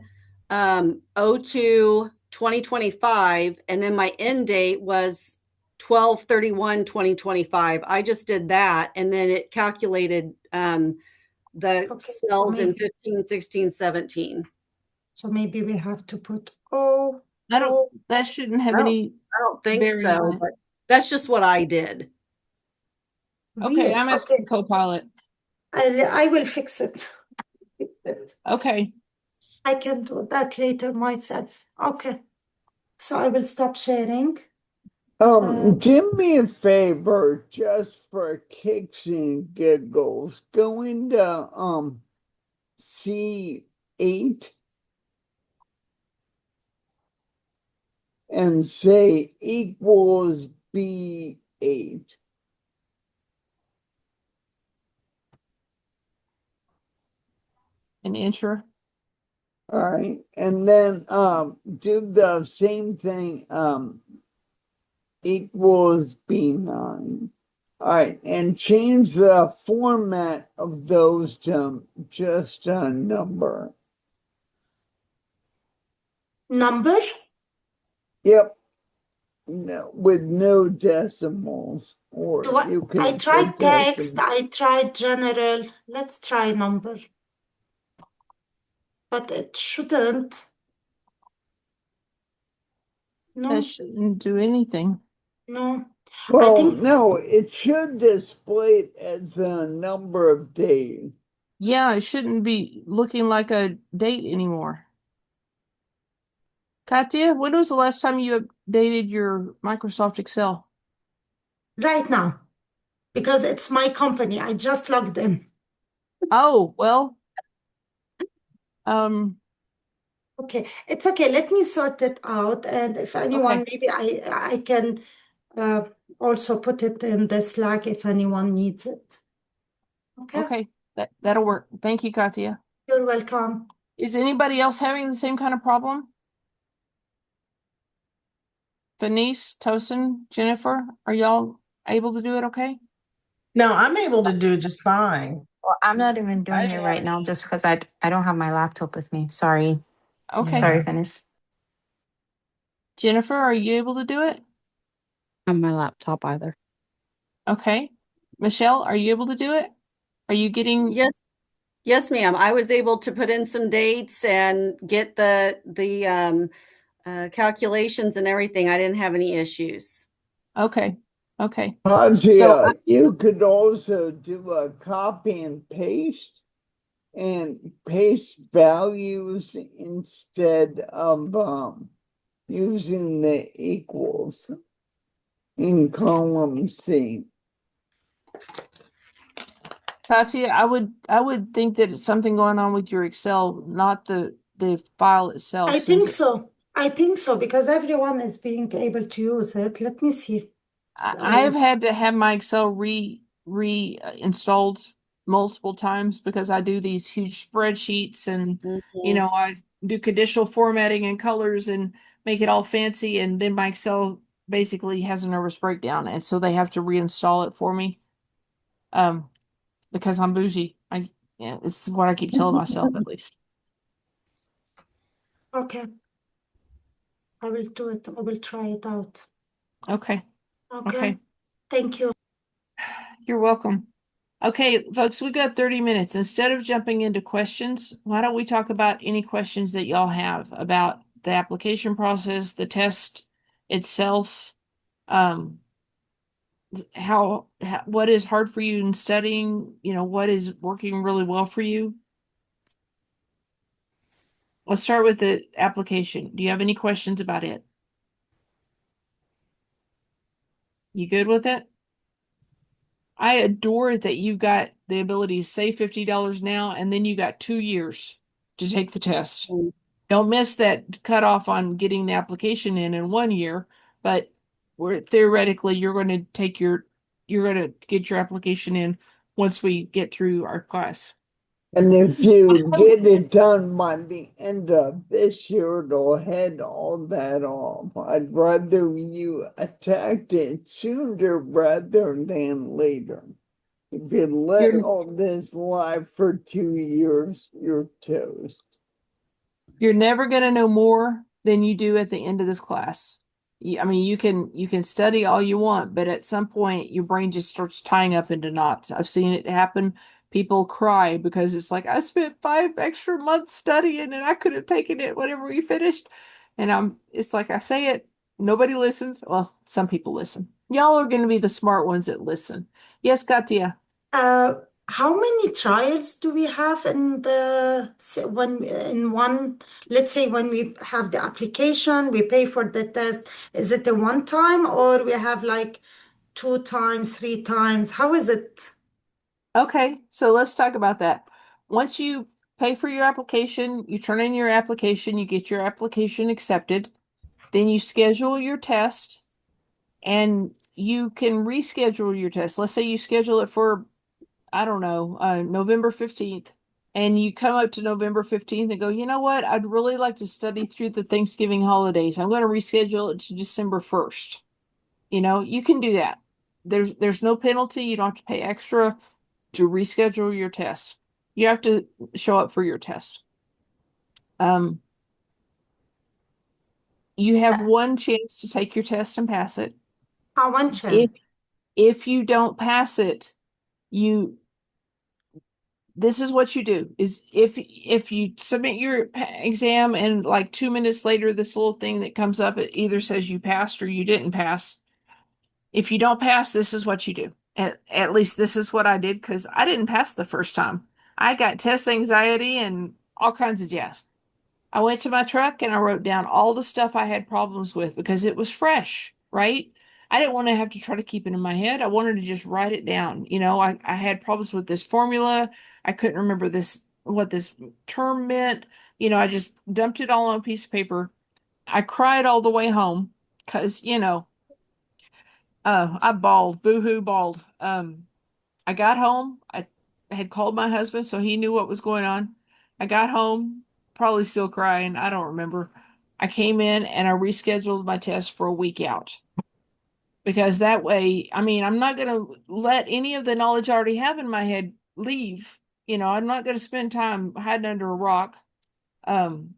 02 2025 and then my end date was 12/31/2025. I just did that and then it calculated the Okay. cells in 15, 16, 17. So maybe we have to put O. That shouldn't have I don't, any I don't think bearing on so, it. but that's just what I did. Okay, Weird. I'm asking Copilot. I will fix it. Okay. I can do that later myself. Okay. So I will stop sharing. Do me a favor, just for kicks and giggles. Go into C8 and say equals B8. An enter. All right, and then do the same thing, equals B9. All right, and change the format of those to just a number. Number? Yep. No, with no decimals, or you can I tried put text, decimals. I tried general. Let's try number. But it shouldn't. No, That shouldn't do anything. no. I Well, think no, it should display it as the number of days. Yeah, it shouldn't be looking like a date anymore. Katya, when was the last time you updated your Microsoft Excel? right now, because it's my company, I just logged in. Oh, well, um, Okay, it's okay. Let me sort it out, and if anyone, okay, maybe I can also put it in the Slack if anyone needs it. Okay, okay, that'll work. Thank you, Katya. you're welcome. Is anybody else having the same kind of problem? Venice, Tosin, Jennifer, are y'all able to do it okay? No, I'm able to do just fine. Well, I'm not even doing it right now just because I don't have my laptop with me. Sorry. Okay. Sorry, Venice. Jennifer, are you able to do it? On my laptop either. Okay. Michelle, are you able to do it? Are you getting Yes, ma'am. I was able to put in some dates and get the calculations and everything. I didn't have any issues. okay? Okay. Katya, you could also do a copy and paste values instead of using the equals in column C. Katya, I would think that it's something going on with your Excel, not the file itself. I think so. I think so because everyone is being able to use it. Let me see. I've had to have my Excel installed multiple times because I do these huge spreadsheets and I do conditional formatting and colors and make it all fancy, and then my Excel basically has a nervous breakdown, and so they have to reinstall it for me. Because I'm bougie. It's what I keep telling myself at least. Okay. I will do it. I will try it out. Okay. Okay. Thank you. You're welcome. Okay, folks, we've got 30 minutes. Instead of jumping into questions, why don't we talk about any questions that y'all have about the application process, the test itself, what is hard for you in studying, what is working really well for you? Let's start with the application. Do you have any questions about it? You good with it? I adore it that you've got the ability to save $50 now, and then you got 2 years to take the test. Don't miss that cutoff on getting the application in 1 year, but theoretically you're going to get your application in once we get through our class. And if you get it done by the end of this year, it'll head all that off. I'd rather you attacked it sooner rather than later. If you let You're all this lie for 2 years, you're toast. you're never going to know more than you do at the end of this class. I mean, you can study all you want, but at some point your brain just starts tying up into knots. I've seen it happen. People cry because it's like I spent 5 extra months studying and I could have taken it whenever we finished. And it's like I say it, nobody listens. Well, some people listen. Y'all are going to be the smart ones that listen. Yes, Katia. Uh, how many trials do we have in let's say when we have the application, we pay for the test, is it a one time or we have like two times, three times? How is it? Okay, so let's talk about that. Once you pay for your application, you turn in your application, you get your application accepted, then you schedule your test and you can reschedule your test. Let's say you schedule it for, I don't know, November 15th, and you come up to November 15th and go, you know what? I'd really like to study through the Thanksgiving holidays. I'm going to reschedule it to December 1st. You can do that. There's no penalty. You don't have to pay extra to reschedule your test. You have to show up for your test. You have one chance to take your test and pass it. One If chance. if you don't pass it, this is what you do is if you submit your exam and like 2 minutes later this little thing that comes up, it either says you passed or you didn't pass. If you don't pass, this is what you do. At least this is what I did because I didn't pass the first time. I got test anxiety and all kinds of jazz. I went to my truck and I wrote down all the stuff I had problems with because it was fresh, right? I didn't want to have to try to keep it in my head. I wanted to just write it down. I had problems with this formula. I couldn't remember what this term meant. I just dumped it all on a piece of paper. I cried all the way home because, I bawled, boohoo bawled. I got home. I had called my husband, so he knew what was going on. I got home, probably still crying. I don't remember. I came in and I rescheduled my test for a week out because that way, I mean, I'm not going to let any of the knowledge I already have in my head leave. I'm not going to spend time hiding under a rock. Um,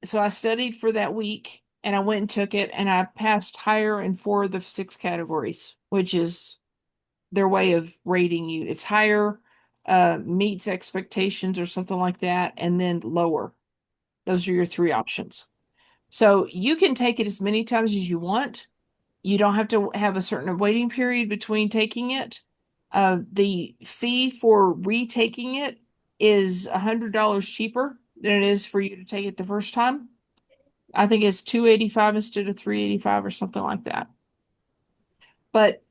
so I studied for that week and I went and took it and I passed higher in 4 of the 6 categories, which is their way of rating you. It's higher, meets expectations or something like that, and then lower. Those are your 3 options. So you can take it as many times as you want. You don't have to have a certain waiting period between taking it. The fee for retaking it is $100 cheaper than it is for you to take it the first time. I think it's $285 instead of $385 or something like that. But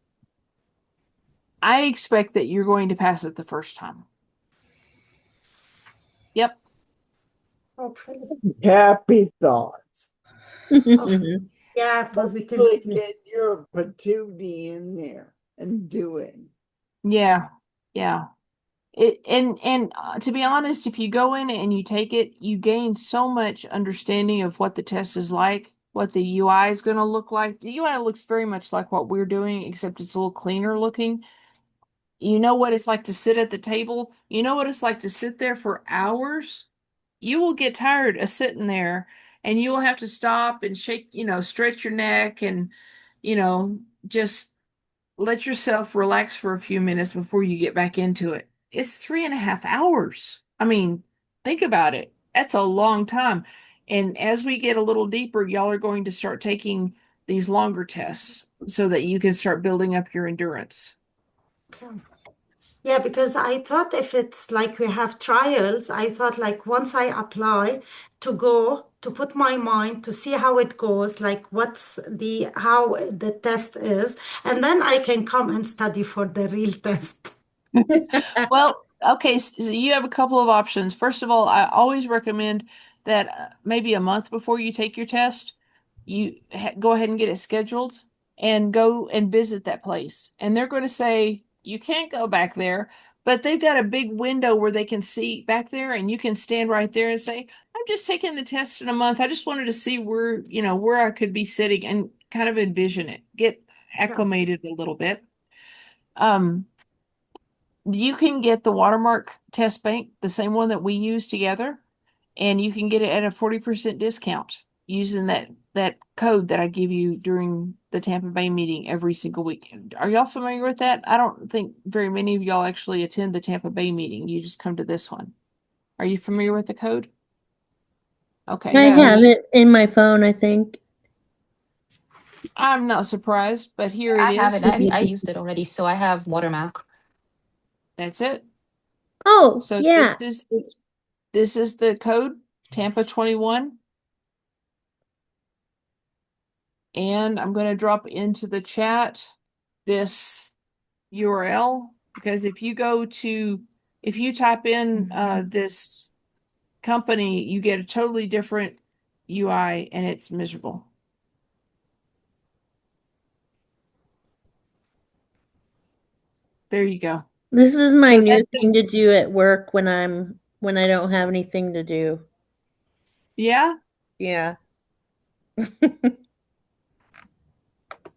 I expect that you're going to pass it the first time. Yep. Hopefully. Happy thoughts. Hopefully. Yeah, Mostly positivity. get your patootie in there and do it. Yeah. Yeah. To be honest, if you go in and you take it, you gain so much understanding of what the test is like, what the UI is going to look like. The UI looks very much like what we're doing, except it's a little cleaner looking. You know what it's like to sit at the table. You know what it's like to sit there for hours. You will get tired of sitting there and you will have to stop and shake, stretch your neck and, just let yourself relax for a few minutes before you get back into it. It's 3.5 hours. I mean, think about it. That's a long time. And as we get a little deeper, y'all are going to start taking these longer tests so that you can start building up your endurance. Okay. Yeah, because I thought if it's like we have trials, I thought like once I apply to go to put my mind to see how it goes, like how the test is, and then I can come and study for the real test. Well, okay, so you have a couple of options. First of all, I always recommend that maybe a month before you take your test, you go ahead and get it scheduled and go and visit that place. And they're going to say, you can't go back there, but they've got a big window where they can see back there and you can stand right there and say, I'm just taking the test in a month. I just wanted to see where I could be sitting and kind of envision it, get acclimated a little bit. Um, you can get the Watermark test bank, the same one that we use together, and you can get it at a 40% discount using that code that I give you during the Tampa Bay meeting every single week. Are y'all familiar with that? I don't think very many of y'all actually attend the Tampa Bay meeting. You just come to this one. Are you familiar with the code? Okay. I Yeah. have it in my phone, I think. I'm not surprised, but here it I have is. it. I used it already, so I have Watermark. That's it. Oh, So yeah. this is the code, Tampa 21. And I'm going to drop into the chat this URL because if you type in this company, you get a totally different UI and it's miserable. There you go. This is my So new thing to do at work when I don't have anything to do. yeah. Yeah.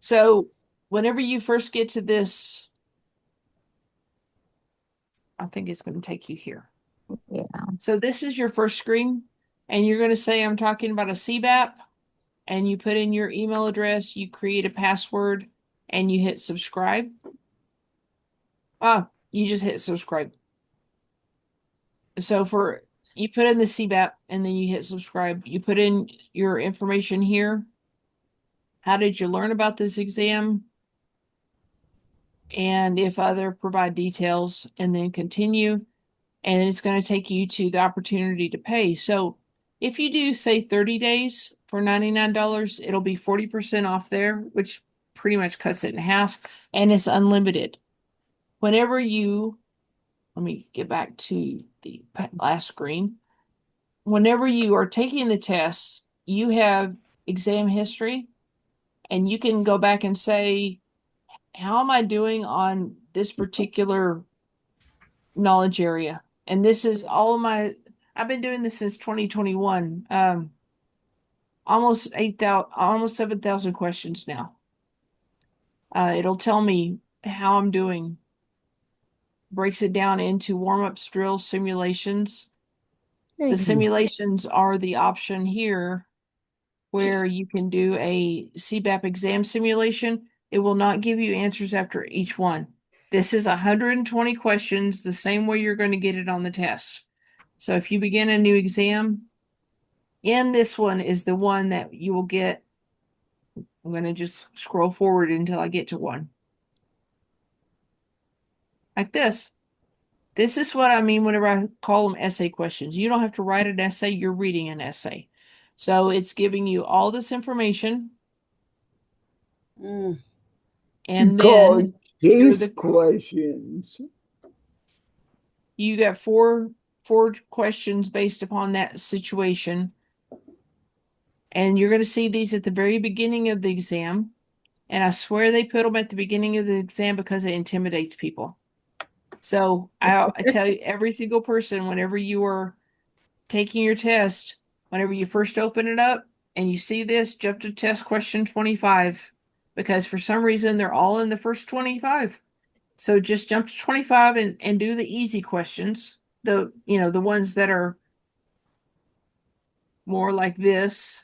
So whenever you first get to this, I think it's going to take you here. Yeah. So this is your first screen, and you're going to say, I'm talking about a CBAP, and you put in your email address, you create a password, and you hit subscribe. You just hit subscribe. So you put in the CBAP and then you hit subscribe. You put in your information here. How did you learn about this exam? And if other, provide details and then continue. And it's going to take you to the opportunity to pay. So if you do say 30 days for $99, it'll be 40% off there, which pretty much cuts it in half, and it's unlimited. Let me get back to the last screen. Whenever you are taking the tests, you have exam history, and you can go back and say, how am I doing on this particular knowledge area? And this is all of I've been doing this since 2021. Almost 7,000 questions now. It'll tell me how I'm doing. Breaks it down into warm-ups, drills, simulations. The simulations are the option here where you can do a CBAP exam simulation. It will not give you answers after each one. This is 120 questions, the same way you're going to get it on the test. So if you begin a new exam, and this one is the one that you will get. I'm going to just scroll forward until I get to one. Like this. This is what I mean whenever I call them essay questions. You don't have to write an essay, you're reading an essay. So it's giving you all this information. And then case questions. You got four questions based upon that situation. And you're going to see these at the very beginning of the exam. And I swear they put them at the beginning of the exam because it intimidates people. So I tell you, every single person, whenever you are taking your test, whenever you first open it up and you see this, jump to test question 25, because for some reason they're all in the first 25. So just jump to 25 and do the easy questions. The ones that are more like this,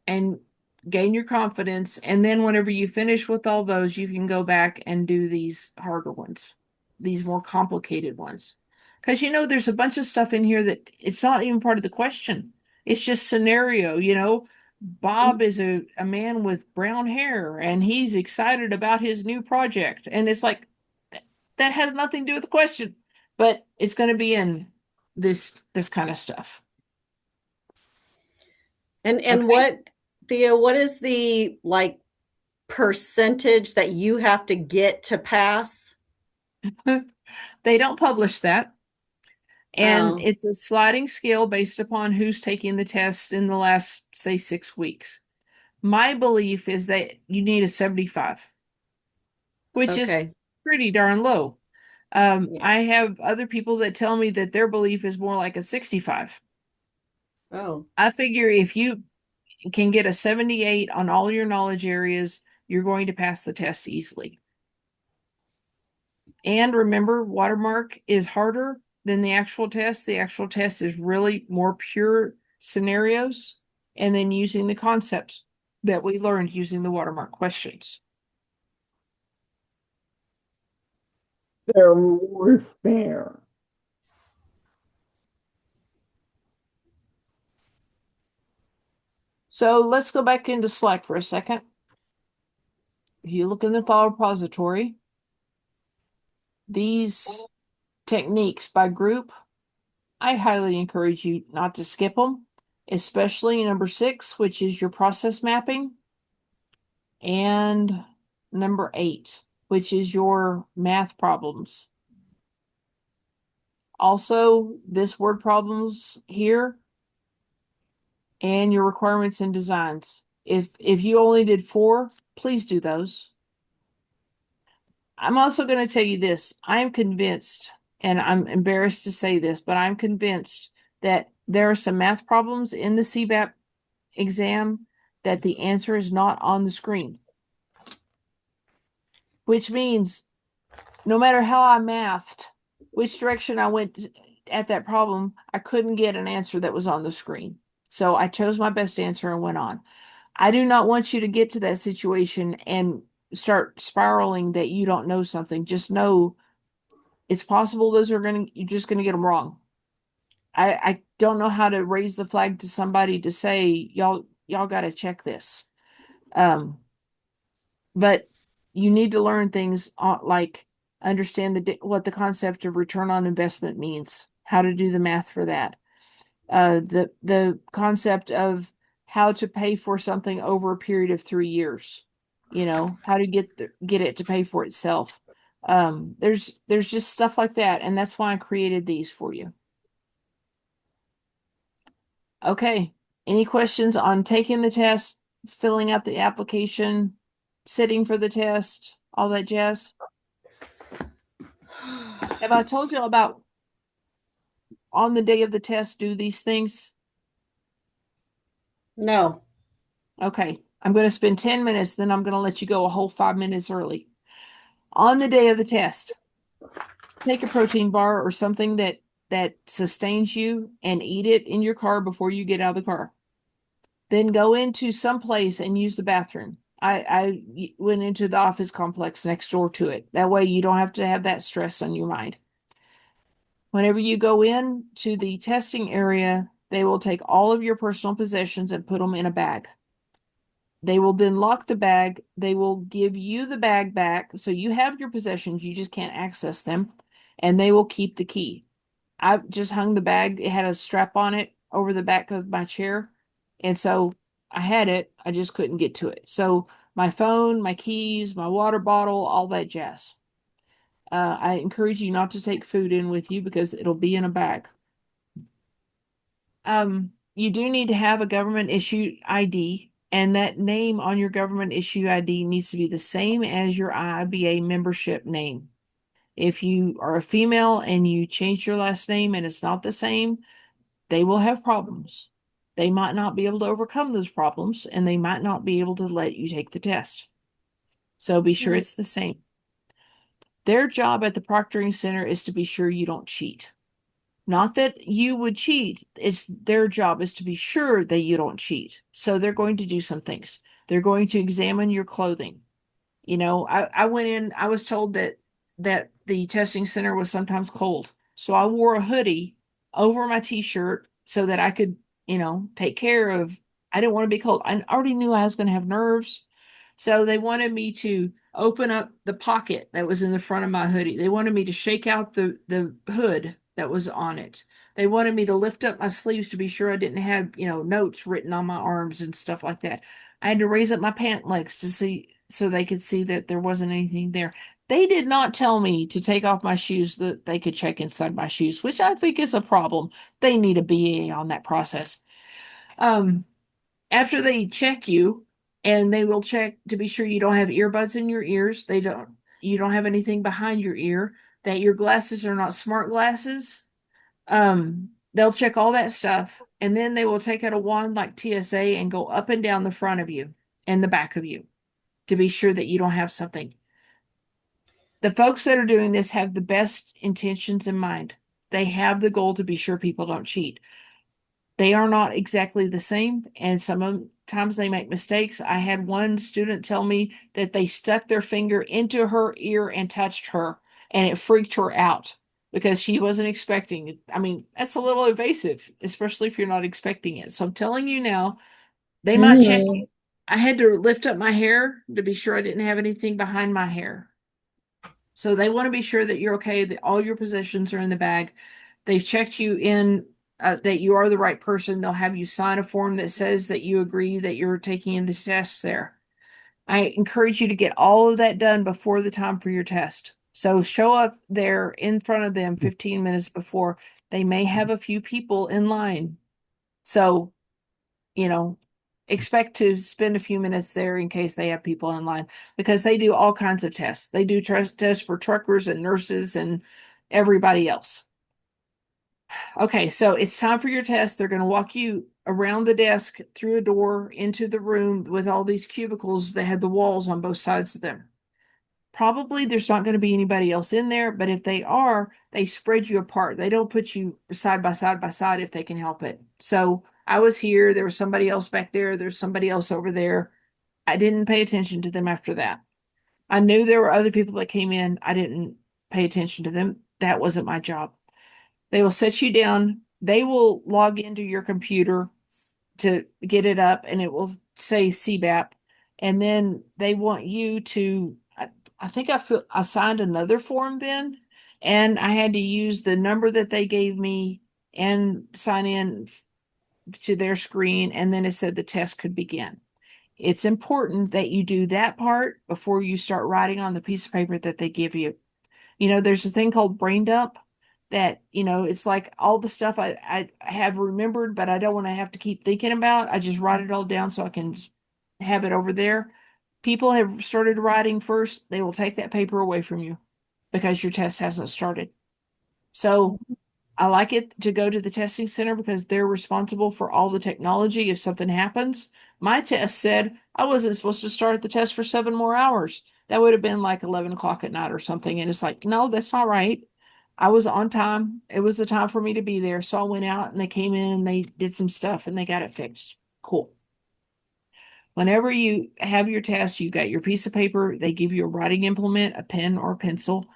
and gain your confidence. And then whenever you finish with all those, you can go back and do these harder ones, these more complicated ones. Because there's a bunch of stuff in here that it's not even part of the question. It's just scenario. Bob is a man with brown hair and he's excited about his new project. And it's like, that has nothing to do with the question, but it's going to be in this kind of stuff. And Okay. what, Thea, what is the like percentage that you have to get to pass? They don't publish that. And Oh, it's a sliding scale based upon who's taking the test in the last, say, 6 weeks. My belief is that you need a 75, which is okay. pretty darn low. Yeah. I have other people that tell me that their belief is more like a 65. Oh, I figure if you can get a 78 on all your knowledge areas, you're going to pass the test easily. And remember, watermark is harder than the actual test. The actual test is really more pure scenarios and then using the concepts that we learned using the watermark questions. They're more fair. So let's go back into Slack for a second. If you look in the file repository, these techniques by group, I highly encourage you not to skip them, especially number 6, which is your process mapping, and number 8, which is your math problems. Also, this word problems here and your requirements and designs. If you only did 4, please do those. I'm also going to tell you this. I'm convinced, and I'm embarrassed to say this, but I'm convinced that there are some math problems in the CBAP exam that the answer is not on the screen. Which means no matter how I mathed, which direction I went at that problem, I couldn't get an answer that was on the screen. So I chose my best answer and went on. I do not want you to get to that situation and start spiraling that you don't know something. Just know it's possible you're just gonna get them wrong. I don't know how to raise the flag to somebody to say, y'all gotta check this. But you need to learn things like understand what the concept of return on investment means, how to do the math for that. The concept of how to pay for something over a period of 3 years. How to get it to pay for itself. There's just stuff like that, and that's why I created these for you. Okay. Any questions on taking the test, filling out the application, sitting for the test, all that jazz? Have I told you about on the day of the test, do these things? no. Okay. I'm going to spend 10 minutes, then I'm going to let you go a whole 5 minutes early. On the day of the test, take a protein bar or something that sustains you and eat it in your car before you get out of the car. Then go into some place and use the bathroom. I went into the office complex next door to it. That way you don't have to have that stress on your mind. Whenever you go in to the testing area, they will take all of your personal possessions and put them in a bag. They will then lock the bag. They will give you the bag back. So you have your possessions, you just can't access them. And they will keep the key. I just hung the bag. It had a strap on it over the back of my chair. And so I had it. I just couldn't get to it. So my phone, my keys, my water bottle, all that jazz. I encourage you not to take food in with you because it'll be in a bag. You do need to have a government issued ID, and that name on your government issue ID needs to be the same as your IIBA membership name. If you are a female and you change your last name and it's not the same, they will have problems. They might not be able to overcome those problems, and they might not be able to let you take the test. So be sure it's the same. Their job at the proctoring center is to be sure you don't cheat. Not that you would cheat, it's their job is to be sure that you don't cheat. So they're going to do some things. They're going to examine your clothing. I went in, I was told that the testing center was sometimes cold. So I wore a hoodie over my t-shirt so that I could, take care of, I didn't want to be cold. I already knew I was going to have nerves. So they wanted me to open up the pocket that was in the front of my hoodie. They wanted me to shake out the hood that was on it. They wanted me to lift up my sleeves to be sure I didn't have, notes written on my arms and stuff like that. I had to raise up my pant legs to see so they could see that there wasn't anything there. They did not tell me to take off my shoes that they could check inside my shoes, which I think is a problem. They need a BA on that process. After they check you, and they will check to be sure you don't have earbuds in your ears, you don't have anything behind your ear, that your glasses are not smart glasses. They'll check all that stuff, and then they will take out a wand like TSA and go up and down the front of you and the back of you to be sure that you don't have something. The folks that are doing this have the best intentions in mind. They have the goal to be sure people don't cheat. They are not exactly the same, and sometimes they make mistakes. I had one student tell me that they stuck their finger into her ear and touched her, and it freaked her out because she wasn't expecting it. I mean, that's a little invasive, especially if you're not expecting it. So I'm telling you now, they might check you. I had to lift up my hair to be sure I didn't have anything behind my hair. So they want to be sure that you're okay, that all your possessions are in the bag. They've checked you in, that you are the right person. They'll have you sign a form that says that you agree that you're taking in the test there. I encourage you to get all of that done before the time for your test. So show up there in front of them 15 minutes before. They may have a few people in line. So, expect to spend a few minutes there in case they have people in line, because they do all kinds of tests. They do tests for truckers and nurses and everybody else. Okay, so it's time for your test. They're going to walk you around the desk through a door into the room with all these cubicles that had the walls on both sides of them. Probably there's not going to be anybody else in there, but if they are, they spread you apart. They don't put you side by side if they can help it. So I was here, there was somebody else back there, there's somebody else over there. I didn't pay attention to them after that. I knew there were other people that came in. I didn't pay attention to them. That wasn't my job. They will set you down. They will log into your computer to get it up, and it will say CBAP. And then they want you to, I think I signed another form then, and I had to use the number that they gave me and sign in to their screen, and then it said the test could begin. It's important that you do that part before you start writing on the piece of paper that they give you. There's a thing called brain dump that, it's like all the stuff I have remembered, but I don't want to have to keep thinking about. I just write it all down so I can have it over there. People have started writing first. They will take that paper away from you because your test hasn't started. So I like it to go to the testing center because they're responsible for all the technology if something happens. My test said I wasn't supposed to start the test for 7 more hours. That would have been like 11 o'clock at night or something. And it's like, no, that's not right. I was on time. It was the time for me to be there. So I went out and they came in and they did some stuff and they got it fixed. Cool. Whenever you have your test, you got your piece of paper. They give you a writing implement, a pen or a pencil.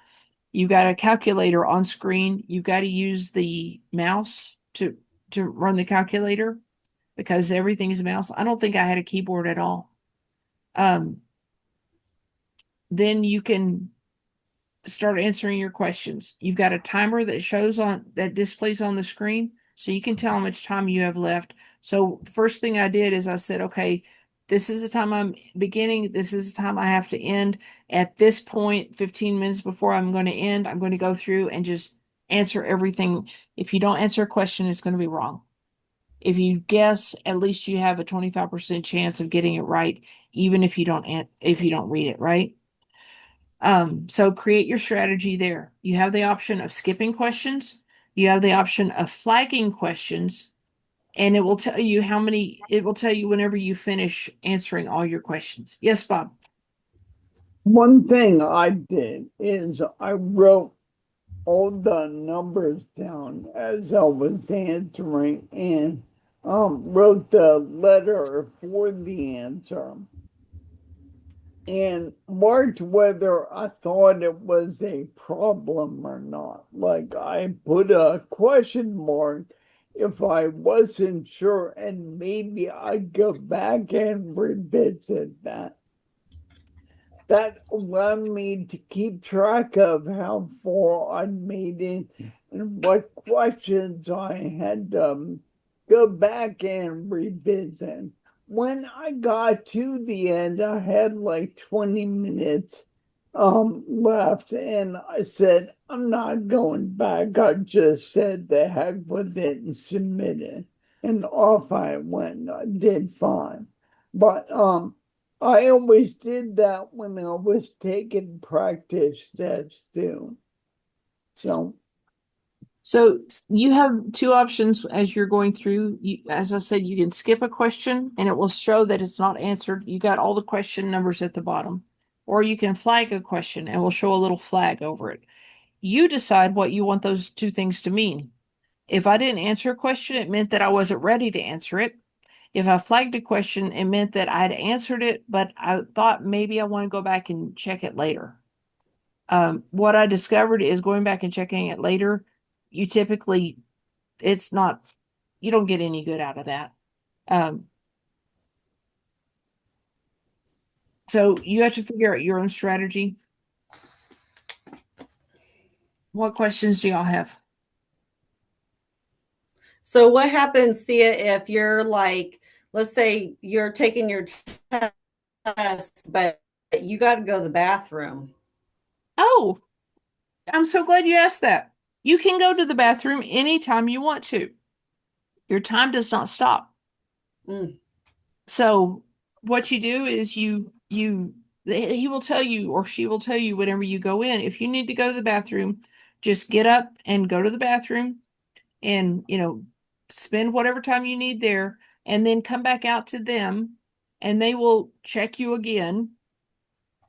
You got a calculator on screen. You've got to use the mouse to run the calculator because everything is a mouse. I don't think I had a keyboard at all. Then you can start answering your questions. You've got a timer that displays on the screen, so you can tell how much time you have left. So the first thing I did is I said, okay, this is the time I'm beginning. This is the time I have to end. At this point, 15 minutes before I'm going to end, I'm going to go through and just answer everything. If you don't answer a question, it's going to be wrong. If you guess, at least you have a 25% chance of getting it right, even if you don't read it, right? So create your strategy there. You have the option of skipping questions. You have the option of flagging questions, and it will tell you whenever you finish answering all your questions. Yes, Bob. One thing I did is I wrote all the numbers down as I was answering and wrote the letter for the answer and marked whether I thought it was a problem or not. Like I put a question mark if I wasn't sure, and maybe I'd go back and revisit that. that allowed me to keep track of how far I made it and what questions I had to go back and revisit. When I got to the end, I had like 20 minutes left, and I said, I'm not going back. I just said the heck with it and submitted. And off I went. I did fine. But I always did that when I was taking practice tests too. So you have two options as you're going through. As I said, you can skip a question and it will show that it's not answered. You got all the question numbers at the bottom. Or you can flag a question and we'll show a little flag over it. You decide what you want those two things to mean. If I didn't answer a question, it meant that I wasn't ready to answer it. If I flagged a question, it meant that I'd answered it, but I thought maybe I want to go back and check it later. What I discovered is going back and checking it later, you typically, it's not, you don't get any good out of that. So you have to figure out your own strategy. What questions do y'all have? So what happens, Thea, if you're like, let's say you're taking your test, but you got to go to the bathroom? Oh, I'm so glad you asked that. You can go to the bathroom anytime you want to. Your time does not stop. Mm. So what you do is he will tell you or she will tell you whenever you go in. If you need to go to the bathroom, just get up and go to the bathroom and, spend whatever time you need there and then come back out to them and they will check you again.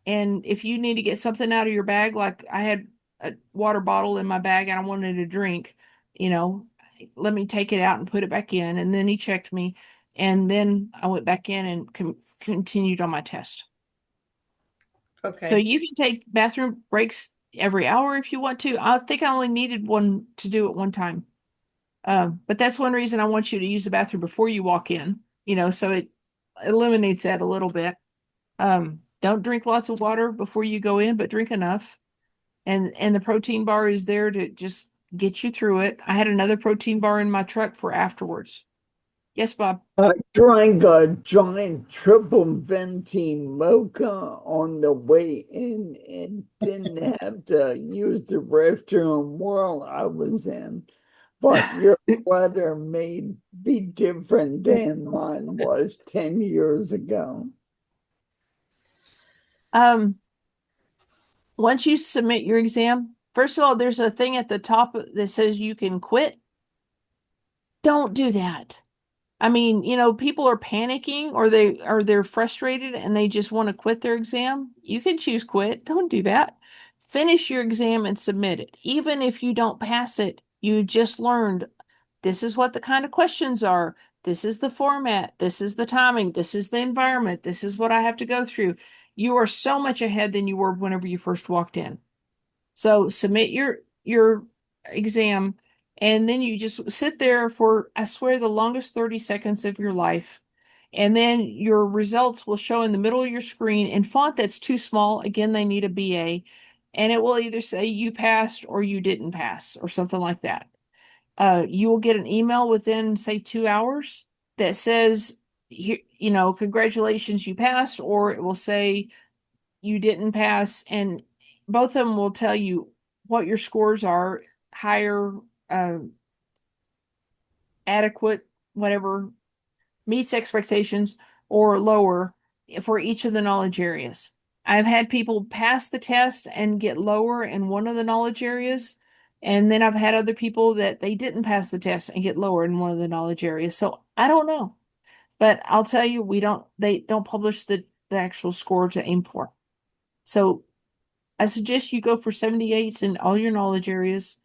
And if you need to get something out of your bag, like I had a water bottle in my bag and I wanted a drink, let me take it out and put it back in. And then he checked me. And then I went back in and continued on my test. Okay. So you can take bathroom breaks every hour if you want to. I think I only needed one to do it one time. But that's one reason I want you to use the bathroom before you walk in, so it eliminates that a little bit. Don't drink lots of water before you go in, but drink enough. And the protein bar is there to just get you through it. I had another protein bar in my truck for afterwards. Yes, Bob. I drank a giant triple venti mocha on the way in and didn't have to use the restroom while I was in. But your letter may be different than mine was 10 years ago. Once you submit your exam, first of all, there's a thing at the top that says you can quit. Don't do that. I mean, people are panicking or they're frustrated and they just want to quit their exam. You can choose quit. Don't do that. Finish your exam and submit it. Even if you don't pass it, you just learned this is what the kind of questions are. This is the format. This is the timing. This is the environment. This is what I have to go through. You are so much ahead than you were whenever you first walked in. So submit your exam and then you just sit there for, I swear, the longest 30 seconds of your life. And then your results will show in the middle of your screen in font that's too small. Again, they need a BA. And it will either say you passed or you didn't pass or something like that. You will get an email within, say, 2 hours that says, congratulations, you passed, or it will say you didn't pass. And both of them will tell you what your scores are, higher, adequate, whatever, meets expectations, or lower for each of the knowledge areas. I've had people pass the test and get lower in one of the knowledge areas. And then I've had other people that they didn't pass the test and get lower in one of the knowledge areas. So I don't know. But I'll tell you, they don't publish the actual score to aim for. So I suggest you go for 78s in all your knowledge areas.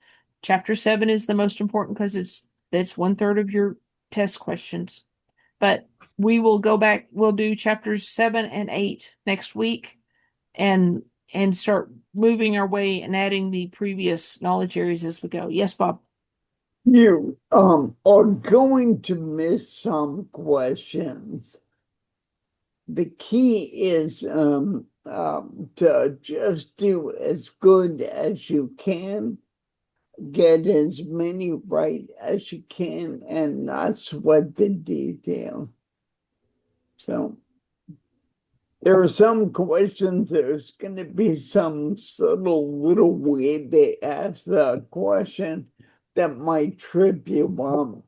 Chapter 7 is the most important because that's 1/3 of your test questions. But we will go back, we'll do chapters 7 and 8 next week and start moving our way and adding the previous knowledge areas as we go. Yes, Bob. You are going to miss some questions. The key is to just do as good as you can, get as many right as you can, and not sweat the detail. So there are some questions, there's going to be some subtle little way they ask the question that might trip you up.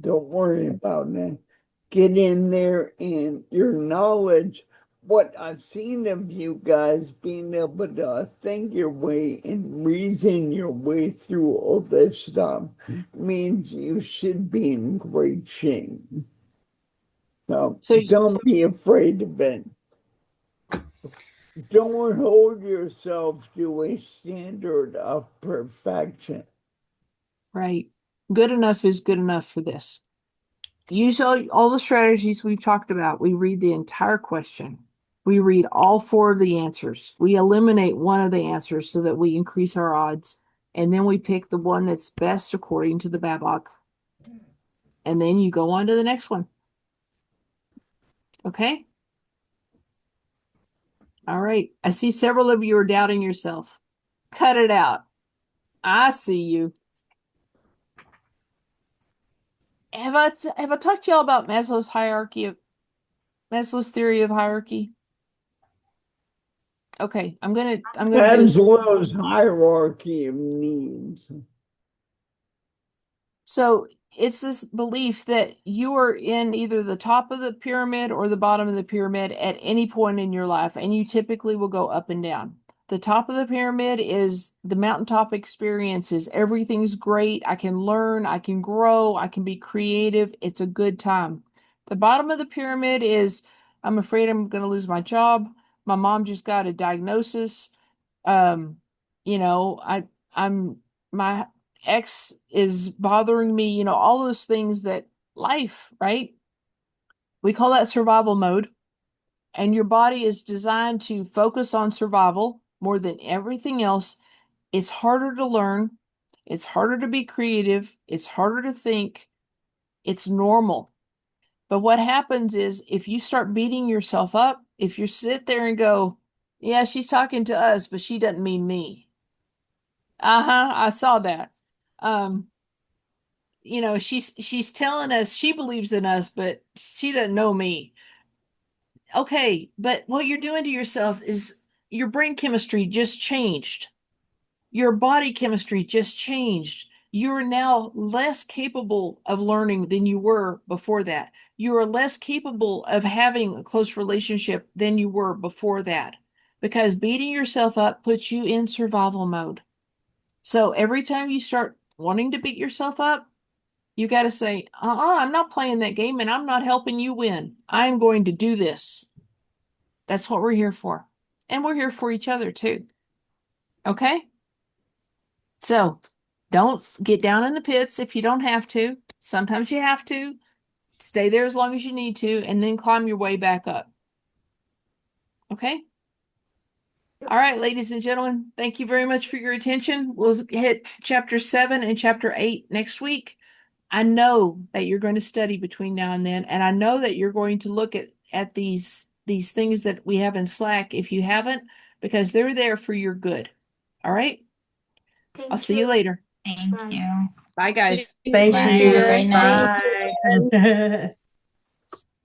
Don't worry about it. Get in there, and your knowledge, what I've seen of you guys being able to think your way and reason your way through all this stuff means you should be in great shape. So don't be afraid of it. Don't hold yourself to a standard of perfection. Right. Good enough is good enough for this. Use all the strategies we've talked about. We read the entire question. We read all 4 of the answers. We eliminate one of the answers so that we increase our odds. And then we pick the one that's best according to the BABOK. And then you go on to the next one. Okay? All right. I see several of you are doubting yourself. Cut it out. I see you. Have I talked to y'all about Maslow's theory of hierarchy? Okay, I'm gonna do Maslow's hierarchy of needs. So it's this belief that you are in either the top of the pyramid or the bottom of the pyramid at any point in your life, and you typically will go up and down. The top of the pyramid is the mountaintop experiences. Everything's great. I can learn, I can grow, I can be creative. It's a good time. The bottom of the pyramid is I'm afraid I'm going to lose my job. My mom just got a diagnosis. I'm my ex is bothering me, all those things that life, right? We call that survival mode. And your body is designed to focus on survival more than everything else. It's harder to learn. It's harder to be creative. It's harder to think. It's normal. But what happens is if you start beating yourself up, if you sit there and go, yeah, she's talking to us, but she doesn't mean me. I saw that. She's telling us she believes in us, but she doesn't know me. Okay, but what you're doing to yourself is your brain chemistry just changed. Your body chemistry just changed. You're now less capable of learning than you were before that. You are less capable of having a close relationship than you were before that, because beating yourself up puts you in survival mode. So every time you start wanting to beat yourself up, you got to say, I'm not playing that game and I'm not helping you win. I'm going to do this. That's what we're here for. And we're here for each other too. Okay? So don't get down in the pits if you don't have to. Sometimes you have to. Stay there as long as you need to and then climb your way back up. Okay? All right, ladies and gentlemen, thank you very much for your attention. We'll hit chapter 7 and chapter 8 next week. I know that you're going to study between now and then, and I know that you're going to look at these things that we have in Slack if you haven't, because they're there for your good. All right? I'll see you later. Thank you. Bye, guys. Thank Bye. you. Have a great night. Bye.